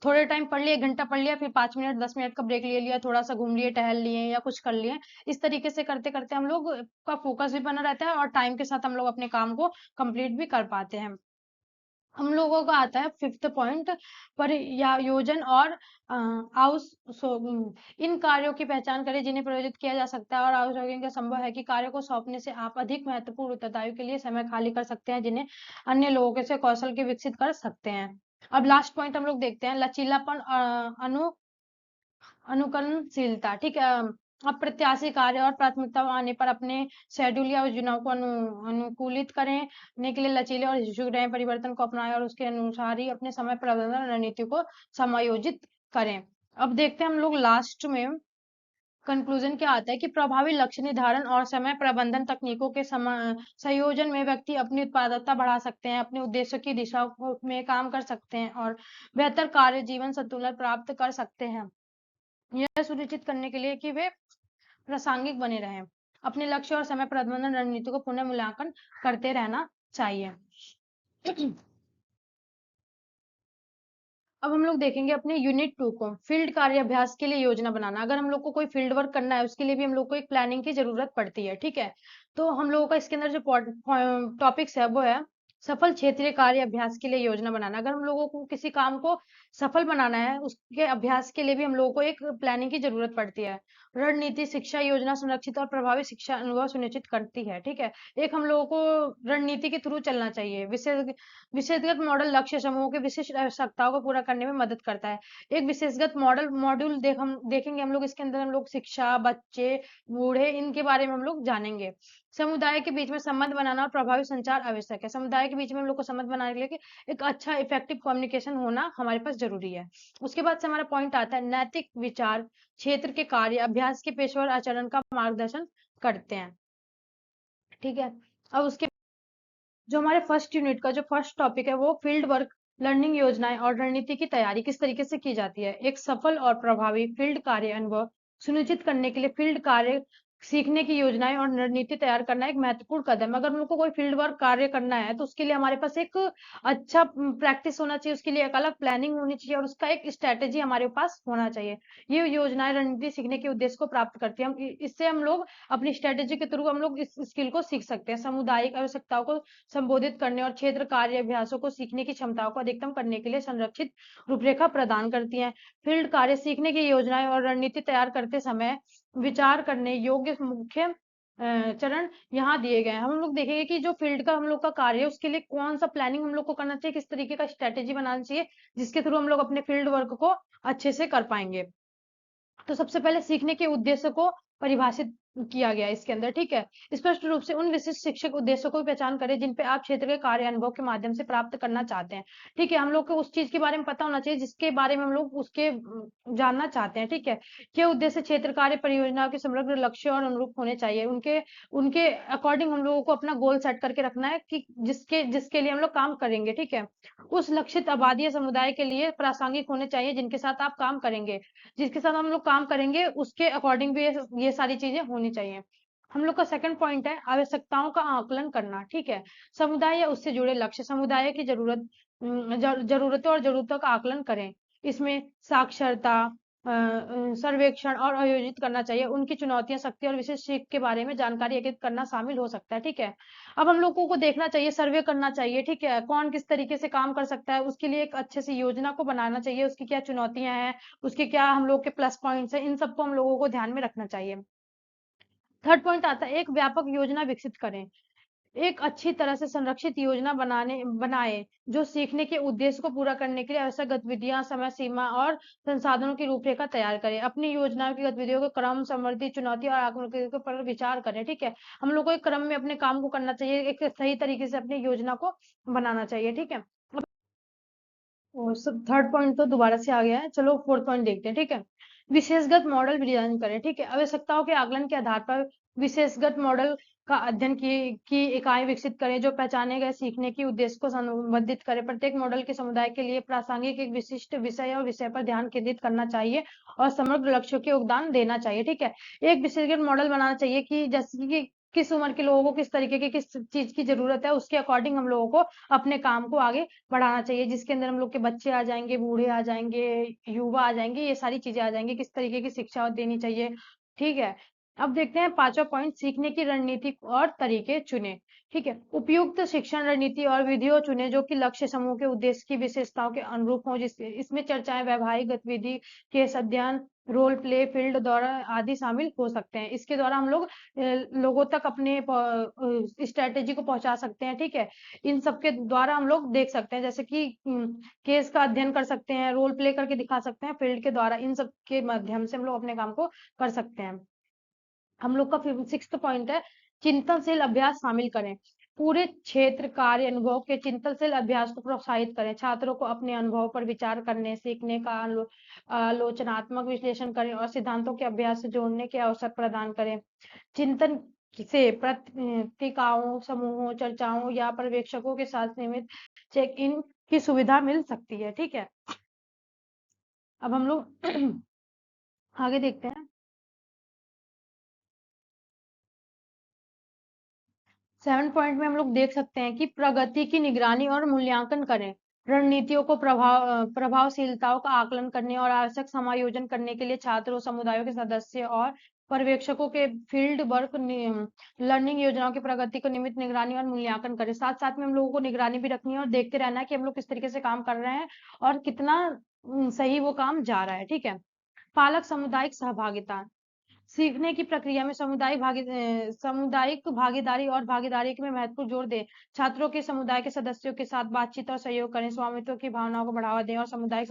थोड़े टाइम पढ़ लिए, 1 घंटा पढ़ लिया, फिर 5 मिनट 10 मिनट का ब्रेक ले लिया, थोड़ा सा घूम लिए, टहल लिए या कुछ कर लिए। इस तरीके से करते करते हम लोग का फोकस भी बना रहता है और टाइम के साथ हम लोग अपने काम को कंप्लीट भी कर पाते हैं। हम लोगों का आता है फिफ्थ पॉइंट, परियोजन और आउस इन कार्यों की पहचान करें जिन्हें प्रयोजित किया जा सकता है और आउटसोर्सिंग का संभव है कि कार्य को सौंपने से आप अधिक महत्वपूर्ण उत्तरदायियों के लिए समय खाली कर सकते हैं जिन्हें अन्य लोगों के से कौशल के विकसित कर सकते हैं। अब लास्ट पॉइंट हम लोग देखते हैं लचीलापन, अनुकरणशीलता। ठीक है, अप्रत्याशित कार्य और प्राथमिकता आने पर अपने शेड्यूल या योजनाओं को अनुकूलित करने के लिए लचीले और शिशु रहें, परिवर्तन को अपनाएं और उसके अनुसार ही अपने समय प्रबंधन रणनीति को समायोजित करें। अब देखते हैं हम लोग लास्ट में कंक्लूजन क्या आता है कि प्रभावी लक्ष्य निर्धारण और समय प्रबंधन तकनीकों के संयोजन में व्यक्ति अपनी उत्पादकता बढ़ा सकते हैं, अपने उद्देश्यों की दिशा में काम कर सकते हैं और बेहतर कार्य जीवन संतुलन प्राप्त कर सकते हैं। यह सुनिश्चित करने के लिए कि वे प्रासंगिक बने रहें, अपने लक्ष्य और समय प्रबंधन रणनीति को पुनः मूल्यांकन करते रहना चाहिए। अब हम लोग देखेंगे अपने यूनिट 2 को, फील्ड कार्य अभ्यास के लिए योजना बनाना। अगर हम लोग को कोई फील्ड वर्क करना है उसके लिए भी हम लोग को एक प्लानिंग की जरूरत पड़ती है। ठीक है, तो हम लोगों का इसके अंदर जो टॉपिक्स है वो है सफल क्षेत्रीय कार्य अभ्यास के लिए योजना बनाना। अगर हम लोगों को किसी काम को सफल बनाना है उसके अभ्यास के लिए भी हम लोगों को एक प्लानिंग की जरूरत पड़ती है। रणनीति शिक्षा योजना सुरक्षित और प्रभावी शिक्षा अनुभव सुनिश्चित करती है। ठीक है, एक हम लोगों को रणनीति के थ्रू चलना चाहिए। विषयगत मॉडल लक्ष्य समूहों की विशिष्ट आवश्यकताओं को पूरा करने में मदद करता है। एक विशेषगत मॉड्यूल हम देखेंगे, हम लोग इसके अंदर हम लोग शिक्षा, बच्चे, बूढ़े, इनके बारे में हम लोग जानेंगे। समुदाय के बीच में संबंध बनाना और प्रभावी संचार आवश्यक है। समुदाय के बीच में हम लोग को संबंध बनाने के लिए एक अच्छा इफेक्टिव कम्युनिकेशन होना हमारे पास जरूरी है। उसके बाद से हमारा पॉइंट आता है नैतिक विचार क्षेत्र के कार्य अभ्यास के पेशेवर आचरण का मार्गदर्शन करते हैं। ठीक है, अब उसके जो हमारे फर्स्ट यूनिट का जो फर्स्ट टॉपिक है वो फील्ड वर्क लर्निंग योजनाएं और रणनीति की तैयारी किस तरीके से की जाती है। एक सफल और प्रभावी फील्ड कार्य अनुभव सुनिश्चित करने के लिए फील्ड कार्य सीखने की योजनाएं और रणनीति तैयार करना एक महत्वपूर्ण कदम है। अगर हम लोग को कोई फील्ड वर्क कार्य करना है तो उसके लिए हमारे पास एक अच्छा प्रैक्टिस होना चाहिए, उसके लिए एक अलग प्लानिंग होनी चाहिए और उसका एक स्ट्रेटेजी हमारे पास होना चाहिए। ये योजनाएं रणनीति सीखने के उद्देश्य को प्राप्त करती है। इससे हम लोग अपनी स्ट्रेटेजी के थ्रू हम लोग इस स्किल को सीख सकते हैं। सामुदायिक आवश्यकताओं को संबोधित करने और क्षेत्र कार्य अभ्यासों को सीखने की क्षमताओं को अधिकतम करने के लिए संरक्षित रूपरेखा प्रदान करती हैं। फील्ड कार्य सीखने की योजनाएं और रणनीति तैयार करते समय विचार करने योग्य मुख्य चरण यहाँ दिए गए हैं। हम लोग देखेंगे कि जो फील्ड का हम लोग का कार्य है उसके लिए कौन सा प्लानिंग हम लोग को करना चाहिए, किस तरीके का स्ट्रेटेजी बनाना चाहिए जिसके थ्रू हम लोग अपने फील्ड वर्क को अच्छे से कर पाएंगे। तो सबसे पहले सीखने के उद्देश्य को परिभाषित किया गया इसके अंदर। ठीक है, स्पष्ट रूप से उन विशिष्ट शिक्षक उद्देश्यों को पहचान करें जिन पे आप क्षेत्र के कार्य अनुभव के माध्यम से प्राप्त करना चाहते हैं। ठीक है, हम लोग को उस चीज के बारे में पता होना चाहिए जिसके बारे में हम लोग उसके जानना चाहते हैं। ठीक है, ये उद्देश्य क्षेत्र कार्य परियोजनाओं के समग्र लक्ष्य और अनुरूप होने चाहिए। उनके उनके अकॉर्डिंग हम लोगों को अपना गोल सेट करके रखना है कि जिसके जिसके लिए हम लोग काम करेंगे। ठीक है, उस लक्षित आबादी या समुदाय के लिए प्रासंगिक होने चाहिए जिनके साथ आप काम करेंगे, जिसके साथ हम लोग काम करेंगे उसके अकॉर्डिंग भी ये सारी चीजें होनी चाहिए। हम लोग का सेकंड पॉइंट है आवश्यकताओं का आकलन करना। ठीक है, समुदाय या उससे जुड़े लक्ष्य समुदाय की जरूरतों और जरूरतों का आकलन करें। इसमें साक्षरता सर्वेक्षण और आयोजित करना चाहिए। उनकी चुनौतियां, शक्ति और विशेष सीख के बारे में जानकारी एकत्रित करना शामिल हो सकता है। ठीक है, अब हम लोगों को देखना चाहिए, सर्वे करना चाहिए। ठीक है, कौन किस तरीके से काम कर सकता है उसके लिए एक अच्छे से योजना को बनाना चाहिए, उसकी क्या चुनौतियां हैं, उसके क्या हम लोग के प्लस पॉइंट्स हैं, इन सबको हम लोगों को ध्यान में रखना चाहिए। थर्ड पॉइंट आता है, एक व्यापक योजना विकसित करें। एक अच्छी तरह से संरक्षित योजना बनाए जो सीखने के उद्देश्य को पूरा करने के लिए आवश्यक गतिविधियां, समय सीमा और संसाधनों की रूपरेखा तैयार करें। अपनी योजना की गतिविधियों के क्रम, समृद्धि, चुनौती और आकलन के पर विचार करें। ठीक है, हम लोग को एक क्रम में अपने काम को करना चाहिए, एक सही तरीके से अपनी योजना को बनाना चाहिए। ठीक है, और सब थर्ड पॉइंट तो दोबारा से आ गया है, चलो फोर्थ पॉइंट देखते हैं। ठीक है, विशेषगत मॉडल डिजाइन करें। ठीक है, आवश्यकताओं के आकलन के आधार पर विशेषगत मॉडल का अध्ययन की इकाई विकसित करें जो पहचाने गए सीखने की उद्देश्य को संबंधित करे। प्रत्येक मॉडल के समुदाय के लिए प्रासंगिक एक विशिष्ट विषय और विषय पर ध्यान केंद्रित करना चाहिए और समग्र लक्ष्यों के योगदान देना चाहिए। ठीक है, एक विशेषगत मॉडल बनाना चाहिए कि जैसे कि किस उम्र के लोगों को किस तरीके की किस चीज की जरूरत है, उसके अकॉर्डिंग हम लोगों को अपने काम को आगे बढ़ाना चाहिए, जिसके अंदर हम लोग के बच्चे आ जाएंगे, बूढ़े आ जाएंगे, युवा आ जाएंगे, ये सारी चीजें आ जाएंगी, किस तरीके की शिक्षा देनी चाहिए। ठीक है, अब देखते हैं पांचवा पॉइंट, सीखने की रणनीति और तरीके चुने। ठीक है, उपयुक्त शिक्षण रणनीति और विधियों चुने जो कि लक्ष्य समूह के उद्देश्य की विशेषताओं के अनुरूप हो, जिससे इसमें चर्चाएं, व्यवहारिक गतिविधि, केस अध्ययन, रोल प्ले, फील्ड दौरा आदि शामिल हो सकते हैं। इसके द्वारा हम लोग लोगों तक अपने स्ट्रेटेजी को पहुंचा सकते हैं। ठीक है, इन सब के द्वारा हम लोग देख सकते हैं, जैसे कि केस का अध्ययन कर सकते हैं, रोल प्ले करके दिखा सकते हैं, फील्ड के द्वारा, इन सब के माध्यम से हम लोग अपने काम को कर सकते हैं। हम लोग का फिर सिक्स्थ पॉइंट है, चिंतनशील अभ्यास शामिल करें। पूरे क्षेत्र कार्य अनुभव के चिंतनशील अभ्यास को प्रोत्साहित करें। छात्रों को अपने अनुभव पर विचार करने, सीखने का आलोचनात्मक विश्लेषण करें और सिद्धांतों के अभ्यास से जोड़ने के अवसर प्रदान करें। चिंतन से पत्रिकाओं, समूहों, चर्चाओं या पर्यवेक्षकों के साथ नियमित चेक इन की सुविधा मिल सकती है। ठीक है, अब हम लोग आगे देखते हैं। 7 पॉइंट में हम लोग देख सकते हैं कि प्रगति की निगरानी और मूल्यांकन करें। रणनीतियों को प्रभावशीलताओं का आकलन करने और आवश्यक समायोजन करने के लिए छात्रों, समुदायों के सदस्य और पर्यवेक्षकों के फील्ड वर्क लर्निंग योजनाओं की प्रगति को नियमित निगरानी और मूल्यांकन करें। साथ साथ में हम लोगों को निगरानी भी रखनी है और देखते रहना है कि हम लोग किस तरीके से काम कर रहे हैं और कितना सही वो काम जा रहा है। ठीक है, पालक सामुदायिक सहभागिता, सीखने की प्रक्रिया में सामुदायिक भागीदारी और भागीदारी में महत्वपूर्ण जोर दें। छात्रों के समुदाय के सदस्यों के साथ बातचीत और सहयोग करें, स्वामित्व की भावनाओं को बढ़ावा दें और सामुदायिक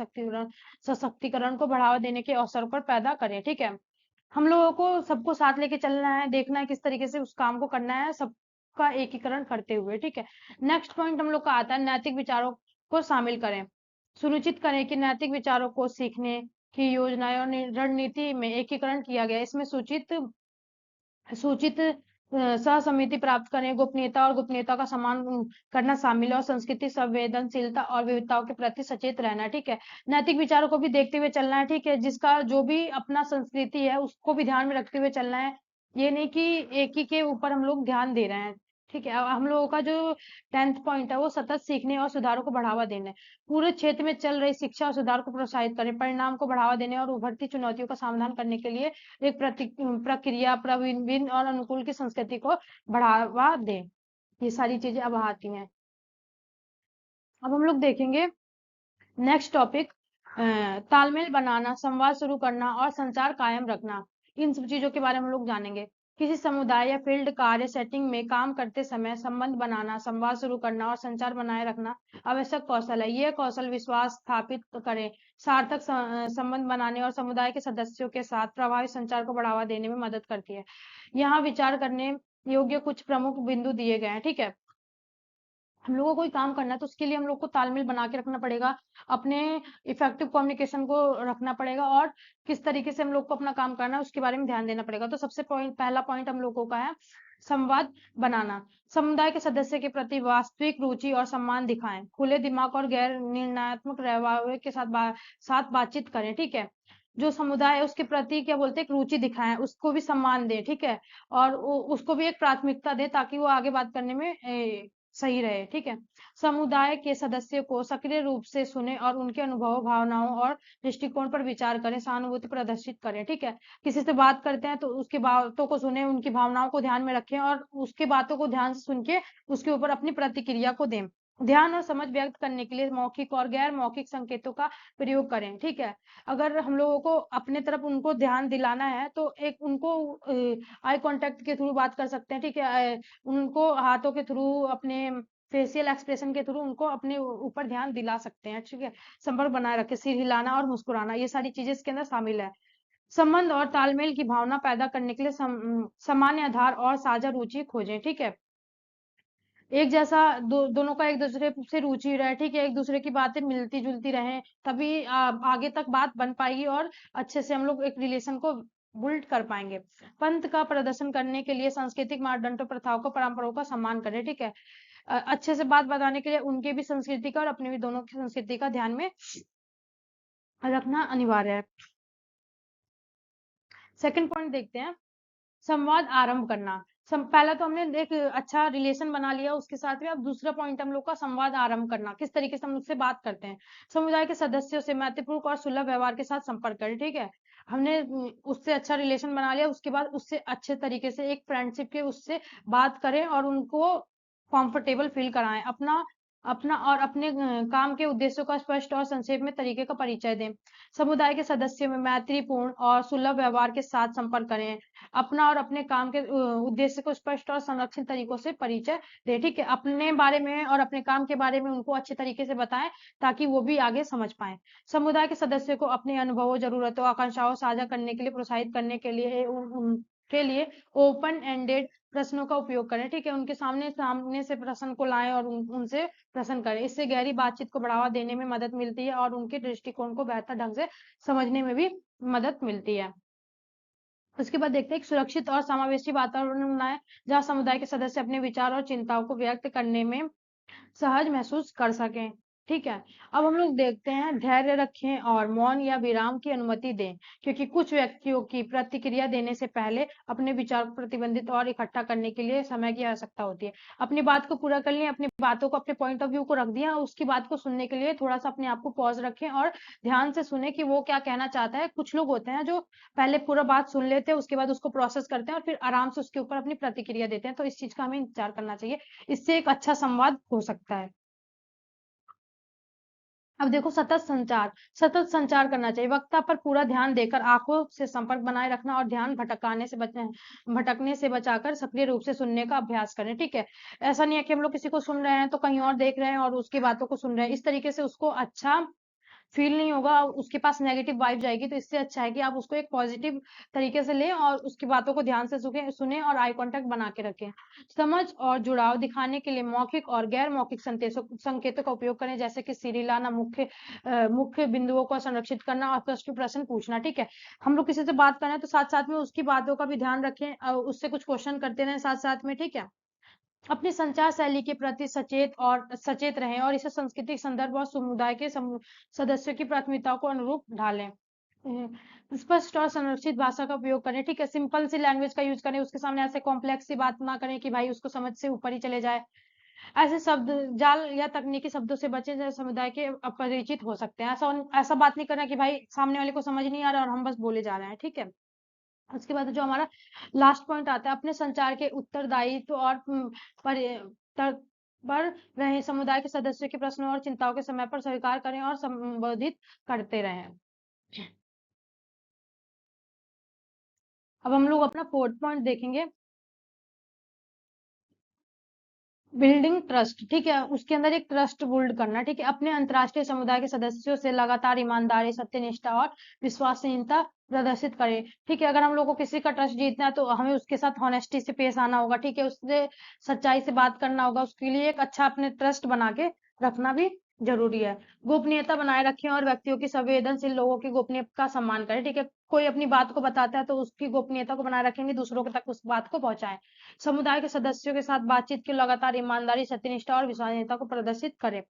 सशक्तिकरण को बढ़ावा देने के अवसर पर पैदा करें। ठीक है, हम लोगों को सबको साथ लेके चलना है, देखना है किस तरीके से उस काम को करना है, सबका एकीकरण करते हुए। ठीक है, नेक्स्ट पॉइंट हम लोग का आता है, नैतिक विचारों को शामिल करें। सुनिश्चित करें कि नैतिक विचारों को सीखने की योजनाएं और रणनीति में एकीकरण किया गया। इसमें सूचित सूचित सह समिति प्राप्त करें, गोपनीयता और गोपनीयता का सम्मान करना शामिल है और संस्कृति, संवेदनशीलता और विविधताओं के प्रति सचेत रहना है। ठीक है, नैतिक विचारों को भी देखते हुए चलना है। ठीक है, जिसका जो भी अपना संस्कृति है उसको भी ध्यान में रखते हुए चलना है, ये नहीं कि एक ही के ऊपर हम लोग ध्यान दे रहे हैं। ठीक है, अब हम लोगों का जो 10th पॉइंट है वो सतत सीखने और सुधारों को बढ़ावा देना है। पूरे क्षेत्र में चल रही शिक्षा और सुधार को प्रोत्साहित करें, परिणाम को बढ़ावा देने और उभरती चुनौतियों का समाधान करने के लिए एक प्रक्रिया, प्रवीण और अनुकूल की संस्कृति को बढ़ावा दें। ये सारी चीजें अब आती हैं। अब हम लोग देखेंगे नेक्स्ट टॉपिक, तालमेल बनाना, संवाद शुरू करना और संचार कायम रखना। इन सब चीजों के बारे में हम लोग जानेंगे। किसी समुदाय या फील्ड कार्य सेटिंग में काम करते समय संबंध बनाना, संवाद शुरू करना और संचार बनाए रखना आवश्यक कौशल है। यह कौशल विश्वास स्थापित करें, सार्थक संबंध बनाने और समुदाय के सदस्यों के साथ प्रभावी संचार को बढ़ावा देने में मदद करती है। यहाँ विचार करने योग्य कुछ प्रमुख बिंदु दिए गए हैं। ठीक है, हम लोगों को कोई काम करना है तो उसके लिए हम लोग को तालमेल बना के रखना पड़ेगा, अपने इफेक्टिव कम्युनिकेशन को रखना पड़ेगा और किस तरीके से हम लोग को अपना काम करना है उसके बारे में ध्यान देना पड़ेगा। तो सबसे पहला पॉइंट हम लोगों का है संवाद बनाना। समुदाय के सदस्य के प्रति वास्तविक रुचि और सम्मान दिखाएं, खुले दिमाग और गैर निर्णयात्मक रवैये के साथ बातचीत करें। ठीक है, जो समुदाय है उसके प्रति क्या बोलते हैं, रुचि दिखाएं, उसको भी सम्मान दें। ठीक है, और उसको भी एक प्राथमिकता दे ताकि वो आगे बात करने में सही रहे। ठीक है, समुदाय के सदस्य को सक्रिय रूप से सुने और उनके अनुभव, भावनाओं और दृष्टिकोण पर विचार करें, सहानुभूति प्रदर्शित करें। ठीक है, किसी से बात करते हैं तो उसकी बातों को सुने, उनकी भावनाओं को ध्यान में रखें और उसके बातों को ध्यान से सुन के उसके ऊपर अपनी प्रतिक्रिया को दें। ध्यान और समझ व्यक्त करने के लिए मौखिक और गैर मौखिक संकेतों का प्रयोग करें। ठीक है, अगर हम लोगों को अपने तरफ उनको ध्यान दिलाना है तो एक उनको आई कांटेक्ट के थ्रू बात कर सकते हैं। ठीक है, उनको हाथों के थ्रू, अपने फेशियल एक्सप्रेशन के थ्रू उनको अपने ऊपर ध्यान दिला सकते हैं। ठीक है, संपर्क बनाए रखें, सिर हिलाना और मुस्कुराना, ये सारी चीजें इसके अंदर शामिल है। संबंध और तालमेल की भावना पैदा करने के लिए सामान्य आधार और साझा रुचि खोजें। ठीक है, एक जैसा दोनों का एक दूसरे से रुचि रहे। ठीक है, एक दूसरे की बातें मिलती जुलती रहें, तभी आगे तक बात बन पाएगी और अच्छे से हम लोग एक रिलेशन को बिल्ड कर पाएंगे। पंथ का प्रदर्शन करने के लिए सांस्कृतिक मानदंडों, प्रथाओं को, परंपराओं का सम्मान करें। ठीक है, अच्छे से बात बताने के लिए उनके भी संस्कृति का और अपने भी दोनों की संस्कृति का ध्यान में रखना अनिवार्य है। सेकंड पॉइंट देखते हैं, संवाद आरंभ करना। पहला तो हमने एक अच्छा रिलेशन बना लिया, उसके साथ में अब दूसरा पॉइंट हम लोग का संवाद आरंभ करना, किस तरीके से हम उससे बात करते हैं। समुदाय के सदस्यों से मैत्रीपूर्ण और सुलभ व्यवहार के साथ संपर्क करें। ठीक है, हमने उससे अच्छा रिलेशन बना लिया, उसके बाद उससे अच्छे तरीके से एक फ्रेंडशिप के उससे बात करें और उनको कंफर्टेबल फील कराएं। अपना अपना और अपने काम के उद्देश्यों का स्पष्ट और संक्षेप में तरीके का परिचय दें। समुदाय के सदस्यों में मैत्रीपूर्ण और सुलभ व्यवहार के साथ संपर्क करें। अपना और अपने काम के उद्देश्य को स्पष्ट और संरक्षित तरीकों से परिचय दे। ठीक है, अपने बारे में और अपने काम के बारे में उनको अच्छे तरीके से बताएं ताकि वो भी आगे समझ पाए। समुदाय के सदस्यों को अपने अनुभवों, जरूरतों, आकांक्षाओं साझा करने के लिए प्रोत्साहित करने के लिए उनके लिए ओपन एंडेड प्रश्नों का उपयोग करें। ठीक है, उनके सामने से प्रश्न को लाएं और उनसे प्रश्न करें। इससे गहरी बातचीत को बढ़ावा देने में मदद मिलती है और उनके दृष्टिकोण को बेहतर ढंग से समझने में भी मदद मिलती है। उसके बाद देखते हैं, एक सुरक्षित और समावेशी वातावरण बनाएं जहां समुदाय के सदस्य अपने विचार और चिंताओं को व्यक्त करने में सहज महसूस कर सकें। ठीक है, अब हम लोग देखते हैं, धैर्य रखें और मौन या विराम की अनुमति दें, क्योंकि कुछ व्यक्तियों की प्रतिक्रिया देने से पहले अपने विचार को प्रतिबंधित और इकट्ठा करने के लिए समय की आवश्यकता होती है। अपनी बात को पूरा कर लिया, अपनी बातों को, अपने पॉइंट ऑफ व्यू को रख दिया, उसकी बात को सुनने के लिए थोड़ा सा अपने आप को पॉज रखें और ध्यान से सुने कि वो क्या कहना चाहता है। कुछ लोग होते हैं जो पहले पूरा बात सुन लेते हैं, उसके बाद उसको प्रोसेस करते हैं और फिर आराम से उसके ऊपर अपनी प्रतिक्रिया देते हैं, तो इस चीज का हमें इंतजार करना चाहिए। इससे एक अच्छा संवाद हो सकता है। अब देखो, सतत संचार करना चाहिए। वक्ता पर पूरा ध्यान देकर आंखों से संपर्क बनाए रखना और ध्यान भटकने से बचाकर सक्रिय रूप से सुनने का अभ्यास करें। ठीक है, ऐसा नहीं है कि हम लोग किसी को सुन रहे हैं तो कहीं और देख रहे हैं और उसकी बातों को सुन रहे हैं, इस तरीके से उसको अच्छा फील नहीं होगा, उसके पास नेगेटिव वाइब जाएगी। तो इससे अच्छा है कि आप उसको एक पॉजिटिव तरीके से लें और उसकी बातों को ध्यान से सुने और आई कांटेक्ट बना के रखें। समझ और जुड़ाव दिखाने के लिए मौखिक और गैर मौखिक संकेतों का उपयोग करें, जैसे कि सिर हिलाना, मुख्य बिंदुओं को संरक्षित करना और प्रश्न पूछना। ठीक है, हम लोग किसी से बात कर रहे हैं तो साथ साथ में उसकी बातों का भी ध्यान रखें, उससे कुछ क्वेश्चन करते रहें साथ साथ में। ठीक है, अपनी संचार शैली के प्रति सचेत रहें और इसे सांस्कृतिक संदर्भ और समुदाय के सदस्यों की प्राथमिकताओं को अनुरूप ढालें। स्पष्ट और संरक्षित भाषा का उपयोग करें। ठीक है, सिंपल सी लैंग्वेज का यूज करें, उसके सामने ऐसे कॉम्प्लेक्स सी बात ना करें कि भाई उसको समझ से ऊपर ही चले जाए। ऐसे शब्द जाल या तकनीकी शब्दों से बचें जो समुदाय के अपरिचित हो सकते हैं। ऐसा बात नहीं करना कि भाई सामने वाले को समझ नहीं आ रहा और हम बस बोले जा रहे हैं। ठीक है, उसके बाद जो हमारा लास्ट पॉइंट आता है, अपने संचार के उत्तरदायित्व और पर पर रहे, समुदाय के सदस्यों के प्रश्नों और चिंताओं के समय पर स्वीकार करें और संबोधित करते रहें। अब हम लोग अपना फोर्थ पॉइंट देखेंगे, बिल्डिंग ट्रस्ट। ठीक है, उसके अंदर एक ट्रस्ट बिल्ड करना। ठीक है, अपने अंतर्राष्ट्रीय समुदाय के सदस्यों से लगातार ईमानदारी, सत्यनिष्ठा और विश्वसनीयता प्रदर्शित करें। ठीक है, अगर हम लोग को किसी का ट्रस्ट जीतना है तो हमें उसके साथ हॉनेस्टी से पेश आना होगा। ठीक है, उससे सच्चाई से बात करना होगा, उसके लिए एक अच्छा अपने ट्रस्ट बना के रखना भी जरूरी है। गोपनीयता बनाए रखें और व्यक्तियों की संवेदनशील लोगों की गोपनीयता का सम्मान करें। ठीक है, कोई अपनी बात को बताता है तो उसकी गोपनीयता को बनाए रखेंगे, दूसरों तक उस बात को पहुंचाएं। समुदाय के सदस्यों के साथ बातचीत की लगातार ईमानदारी, सत्यनिष्ठा और विश्वसनीयता को प्रदर्शित करें।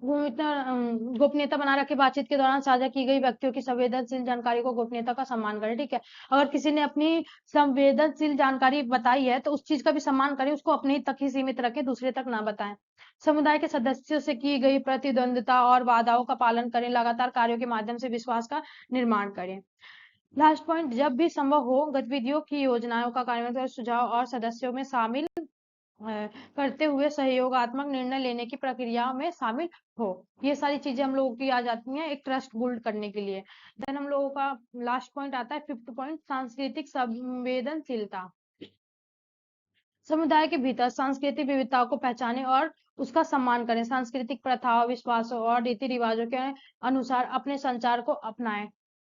गोपनीयता बना रखे, बातचीत के दौरान साझा की गई व्यक्तियों की संवेदनशील जानकारी को गोपनीयता का सम्मान करें। ठीक है, अगर किसी ने अपनी संवेदनशील जानकारी बताई है तो उस चीज का भी सम्मान करें, उसको अपने तक ही सीमित रखें, दूसरे तक ना बताएं। समुदाय के सदस्यों से की गई प्रतिद्वंद्विता और वादाओं का पालन करें, लगातार कार्यों के माध्यम से विश्वास का निर्माण करें। लास्ट पॉइंट, जब भी संभव हो गतिविधियों की योजनाओं का कार्यान्वयन, सुझाव और सदस्यों में शामिल करते हुए सहयोगात्मक निर्णय लेने की प्रक्रिया में शामिल हो। ये सारी चीजें हम लोगों की आ जाती हैं एक ट्रस्ट बिल्ड करने के लिए। देन हम लोगों का लास्ट पॉइंट आता है 5th पॉइंट, सांस्कृतिक संवेदनशीलता। समुदाय के भीतर सांस्कृतिक विविधताओं को पहचानें और उसका सम्मान करें। सांस्कृतिक प्रथाओं, विश्वासों और रीति रिवाजों के अनुसार अपने संचार को अपनाएं।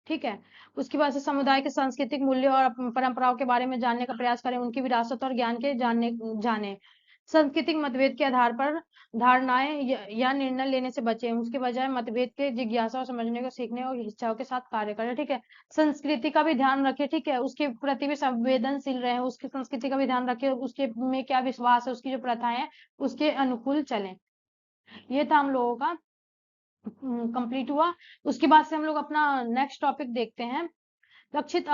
ठीक है। उसके बाद से समुदाय के सांस्कृतिक मूल्य और परंपराओं के बारे में जानने का प्रयास करें, उनकी विरासत और ज्ञान के जाने। सांस्कृतिक मतभेद के आधार पर धारणाएं या निर्णय लेने से बचें, उसके बजाय मतभेद के जिज्ञासा और समझने को सीखने और इच्छाओं के साथ कार्य करें। ठीक है। संस्कृति का भी ध्यान रखें, ठीक है, उसके प्रति भी संवेदनशील रहें, उसकी संस्कृति का भी ध्यान रखें, उसके में क्या विश्वास है, उसकी जो प्रथाएं हैं उसके अनुकूल चलें। ये था हम लोगों का कंप्लीट हुआ। उसके बाद से हम लोग अपना नेक्स्ट टॉपिक देखते हैं। लक्षित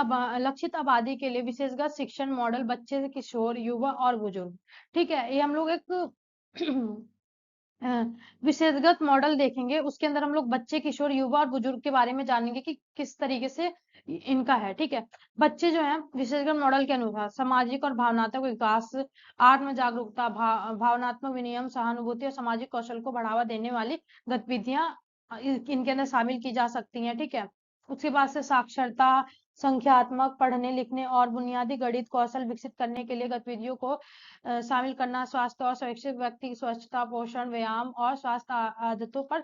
आबादी के लिए विशेषगत शिक्षण मॉडल, बच्चे, किशोर, युवा और बुजुर्ग। ठीक है। ये हम लोग एक विशेषगत मॉडल देखेंगे। उसके अंदर हम लोग बच्चे, किशोर, युवा और बुजुर्ग के बारे में जानेंगे कि किस तरीके से इनका है। ठीक है। बच्चे जो है विशेषगत मॉडल के अनुसार सामाजिक और भावनात्मक विकास, आत्म जागरूकता, भावनात्मक विनियम, सहानुभूति और सामाजिक कौशल को बढ़ावा देने वाली गतिविधियां इनके अंदर शामिल की जा सकती हैं। ठीक है। उसके बाद से साक्षरता, संख्यात्मक, पढ़ने लिखने और बुनियादी गणित कौशल विकसित करने के लिए गतिविधियों को शामिल करना। स्वास्थ्य और स्वैच्छिक व्यक्ति की स्वच्छता, पोषण, व्यायाम और स्वास्थ्य आदतों पर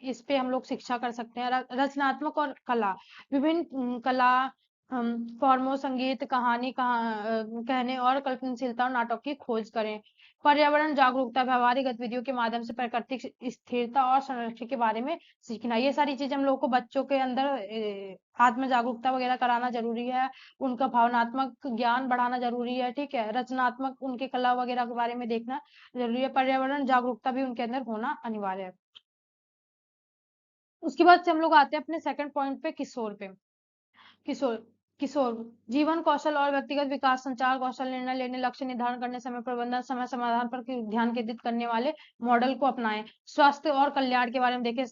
इस पे हम लोग शिक्षा कर सकते हैं। रचनात्मक और कला, विभिन्न कला फॉर्मों, संगीत, कहानी कहने और कल्पनाशीलता और नाटक की खोज करें। पर्यावरण जागरूकता, व्यवहारिक गतिविधियों के माध्यम से प्राकृतिक स्थिरता और संरक्षण के बारे में सीखना। ये सारी चीजें हम लोग को बच्चों के अंदर आत्म जागरूकता वगैरह कराना जरूरी है, उनका भावनात्मक ज्ञान बढ़ाना जरूरी है। ठीक है। रचनात्मक उनके कला वगैरह के बारे में देखना जरूरी है। पर्यावरण जागरूकता भी उनके अंदर होना अनिवार्य है। उसके बाद से हम लोग आते हैं अपने सेकंड पॉइंट पे, किशोर पे। किशोर किशोर जीवन कौशल और व्यक्तिगत विकास, संचार कौशल, निर्णय लेने, लक्ष्य निर्धारण करने, समय प्रबंधन, समय समाधान पर ध्यान केंद्रित करने वाले मॉडल को अपनाएं। स्वास्थ्य और कल्याण के बारे में देखें।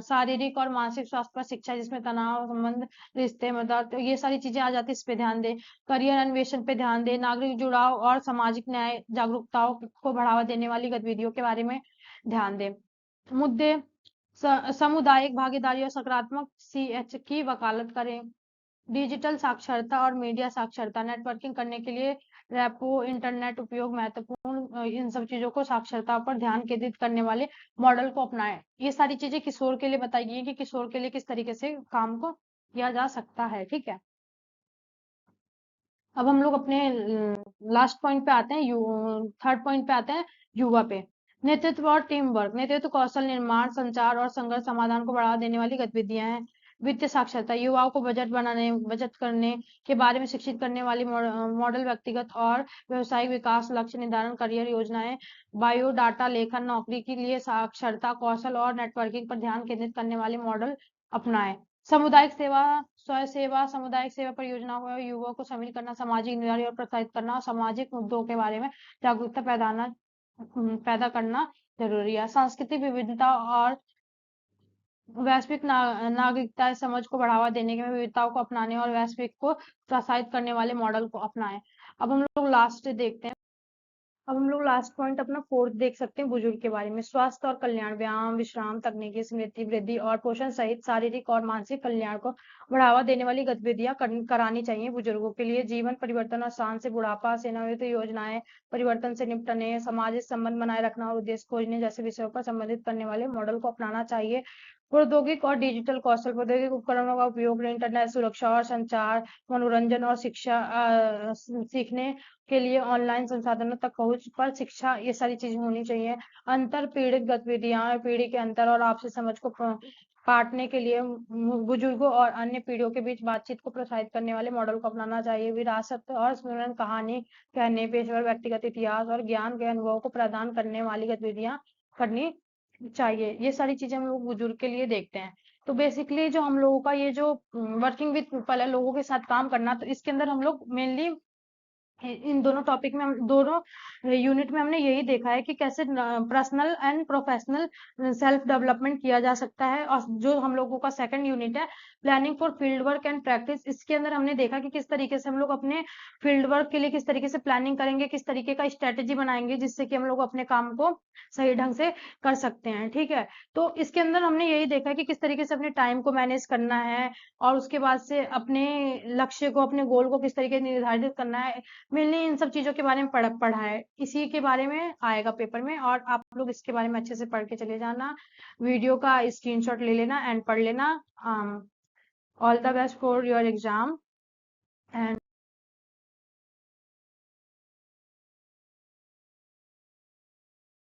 शारीरिक और मानसिक स्वास्थ्य पर शिक्षा, जिसमें तनाव, संबंध, रिश्ते, मदद, ये सारी चीजें आ जाती है, इस पे ध्यान दें। करियर अन्वेषण पे ध्यान दें। नागरिक जुड़ाव और सामाजिक न्याय जागरूकताओं को बढ़ावा देने वाली गतिविधियों के बारे में ध्यान दें। मुद्दे, सामुदायिक भागीदारी और सकारात्मक सीएच की वकालत करें। डिजिटल साक्षरता और मीडिया साक्षरता, नेटवर्किंग करने के लिए रेपो, इंटरनेट उपयोग महत्वपूर्ण, इन सब चीजों को साक्षरता पर ध्यान केंद्रित करने वाले मॉडल को अपनाएं। ये सारी चीजें किशोर के लिए बताई गई है कि किशोर के लिए किस तरीके से काम को किया जा सकता है। ठीक है। अब हम लोग अपने लास्ट पॉइंट पे आते हैं, थर्ड पॉइंट पे आते हैं, युवा पे। नेतृत्व और टीम वर्क, नेतृत्व कौशल, निर्माण, संचार और संघर्ष समाधान को बढ़ावा देने वाली गतिविधियां हैं। वित्तीय साक्षरता, युवाओं को बचत करने के बारे में शिक्षित करने वाली मॉडल, व्यक्तिगत और व्यवसायिक विकास, लक्ष्य निर्धारण, करियर योजनाएं, बायोडाटा लेखन, नौकरी के लिए साक्षरता कौशल और नेटवर्किंग पर ध्यान केंद्रित करने वाले मॉडल अपनाएं। सामुदायिक सेवा, स्वयं सेवा, सामुदायिक सेवा परियोजनाओं में युवाओं को शामिल करना, सामाजिक जिम्मेदारी और प्रोत्साहित करना और सामाजिक मुद्दों के बारे में जागरूकता पैदा करना जरूरी है। सांस्कृतिक विविधता और वैश्विक नागरिकता समझ को बढ़ावा देने के विविधताओं को अपनाने और वैश्विक को प्रोत्साहित करने वाले मॉडल को अपनाएं। अब हम लोग लास्ट देखते हैं। अब हम लोग लास्ट पॉइंट अपना फोर्थ देख सकते हैं, बुजुर्ग के बारे में। स्वास्थ्य और कल्याण, व्यायाम, विश्राम, तकनीकी स्मृति वृद्धि और पोषण सहित शारीरिक और मानसिक कल्याण को बढ़ावा देने वाली गतिविधियां करानी चाहिए बुजुर्गों के लिए। जीवन परिवर्तन और शान से बुढ़ापा, सेवानिवृत्ति योजनाएं, परिवर्तन से निपटने, सामाजिक संबंध बनाए रखना और उद्देश्य खोजने जैसे विषयों पर संबंधित करने वाले मॉडल को अपनाना चाहिए। प्रौद्योगिक और डिजिटल कौशल, प्रौद्योगिक उपकरणों का उपयोग, इंटरनेट सुरक्षा और संचार, मनोरंजन और शिक्षा, सीखने के लिए ऑनलाइन संसाधनों तक पहुंच पर शिक्षा, ये सारी चीजें होनी चाहिए। अंतर पीढ़ित गतिविधियां, पीढ़ी के अंतर और आपसी समझ को काटने के लिए बुजुर्गों और अन्य पीढ़ियों के बीच बातचीत को प्रोत्साहित करने वाले मॉडल को अपनाना चाहिए। विरासत और स्मरण, कहानी कहने, पेशेवर व्यक्तिगत इतिहास और ज्ञान के अनुभव को प्रदान करने वाली गतिविधियां करनी चाहिए। ये सारी चीजें हम लोग बुजुर्ग के लिए देखते हैं। तो बेसिकली जो हम लोगों का ये जो वर्किंग विद पीपल है, लोगों के साथ काम करना, तो इसके अंदर हम लोग मेनली इन दोनों टॉपिक में हम दोनों यूनिट में हमने यही देखा है कि कैसे personal and professional self development किया जा सकता है। और जो हम लोगों का सेकंड यूनिट है planning for field work and practice, इसके अंदर हमने देखा कि किस तरीके से हम लोग अपने फील्ड वर्क के लिए किस तरीके से प्लानिंग करेंगे, किस तरीके का स्ट्रेटेजी बनाएंगे जिससे कि हम लोग अपने काम को सही ढंग से कर सकते हैं। ठीक है, तो इसके अंदर हमने यही देखा कि किस तरीके से अपने टाइम को मैनेज करना है और उसके बाद से अपने लक्ष्य को, अपने गोल को किस तरीके से निर्धारित करना है। मेनली इन सब चीजों के बारे में पढ़ा है, इसी के बारे में आएगा पेपर में और आप लोग इसके बारे में अच्छे से पढ़ के चले जाना। वीडियो का स्क्रीनशॉट ले लेना एंड पढ़ लेना। All the best for your exam and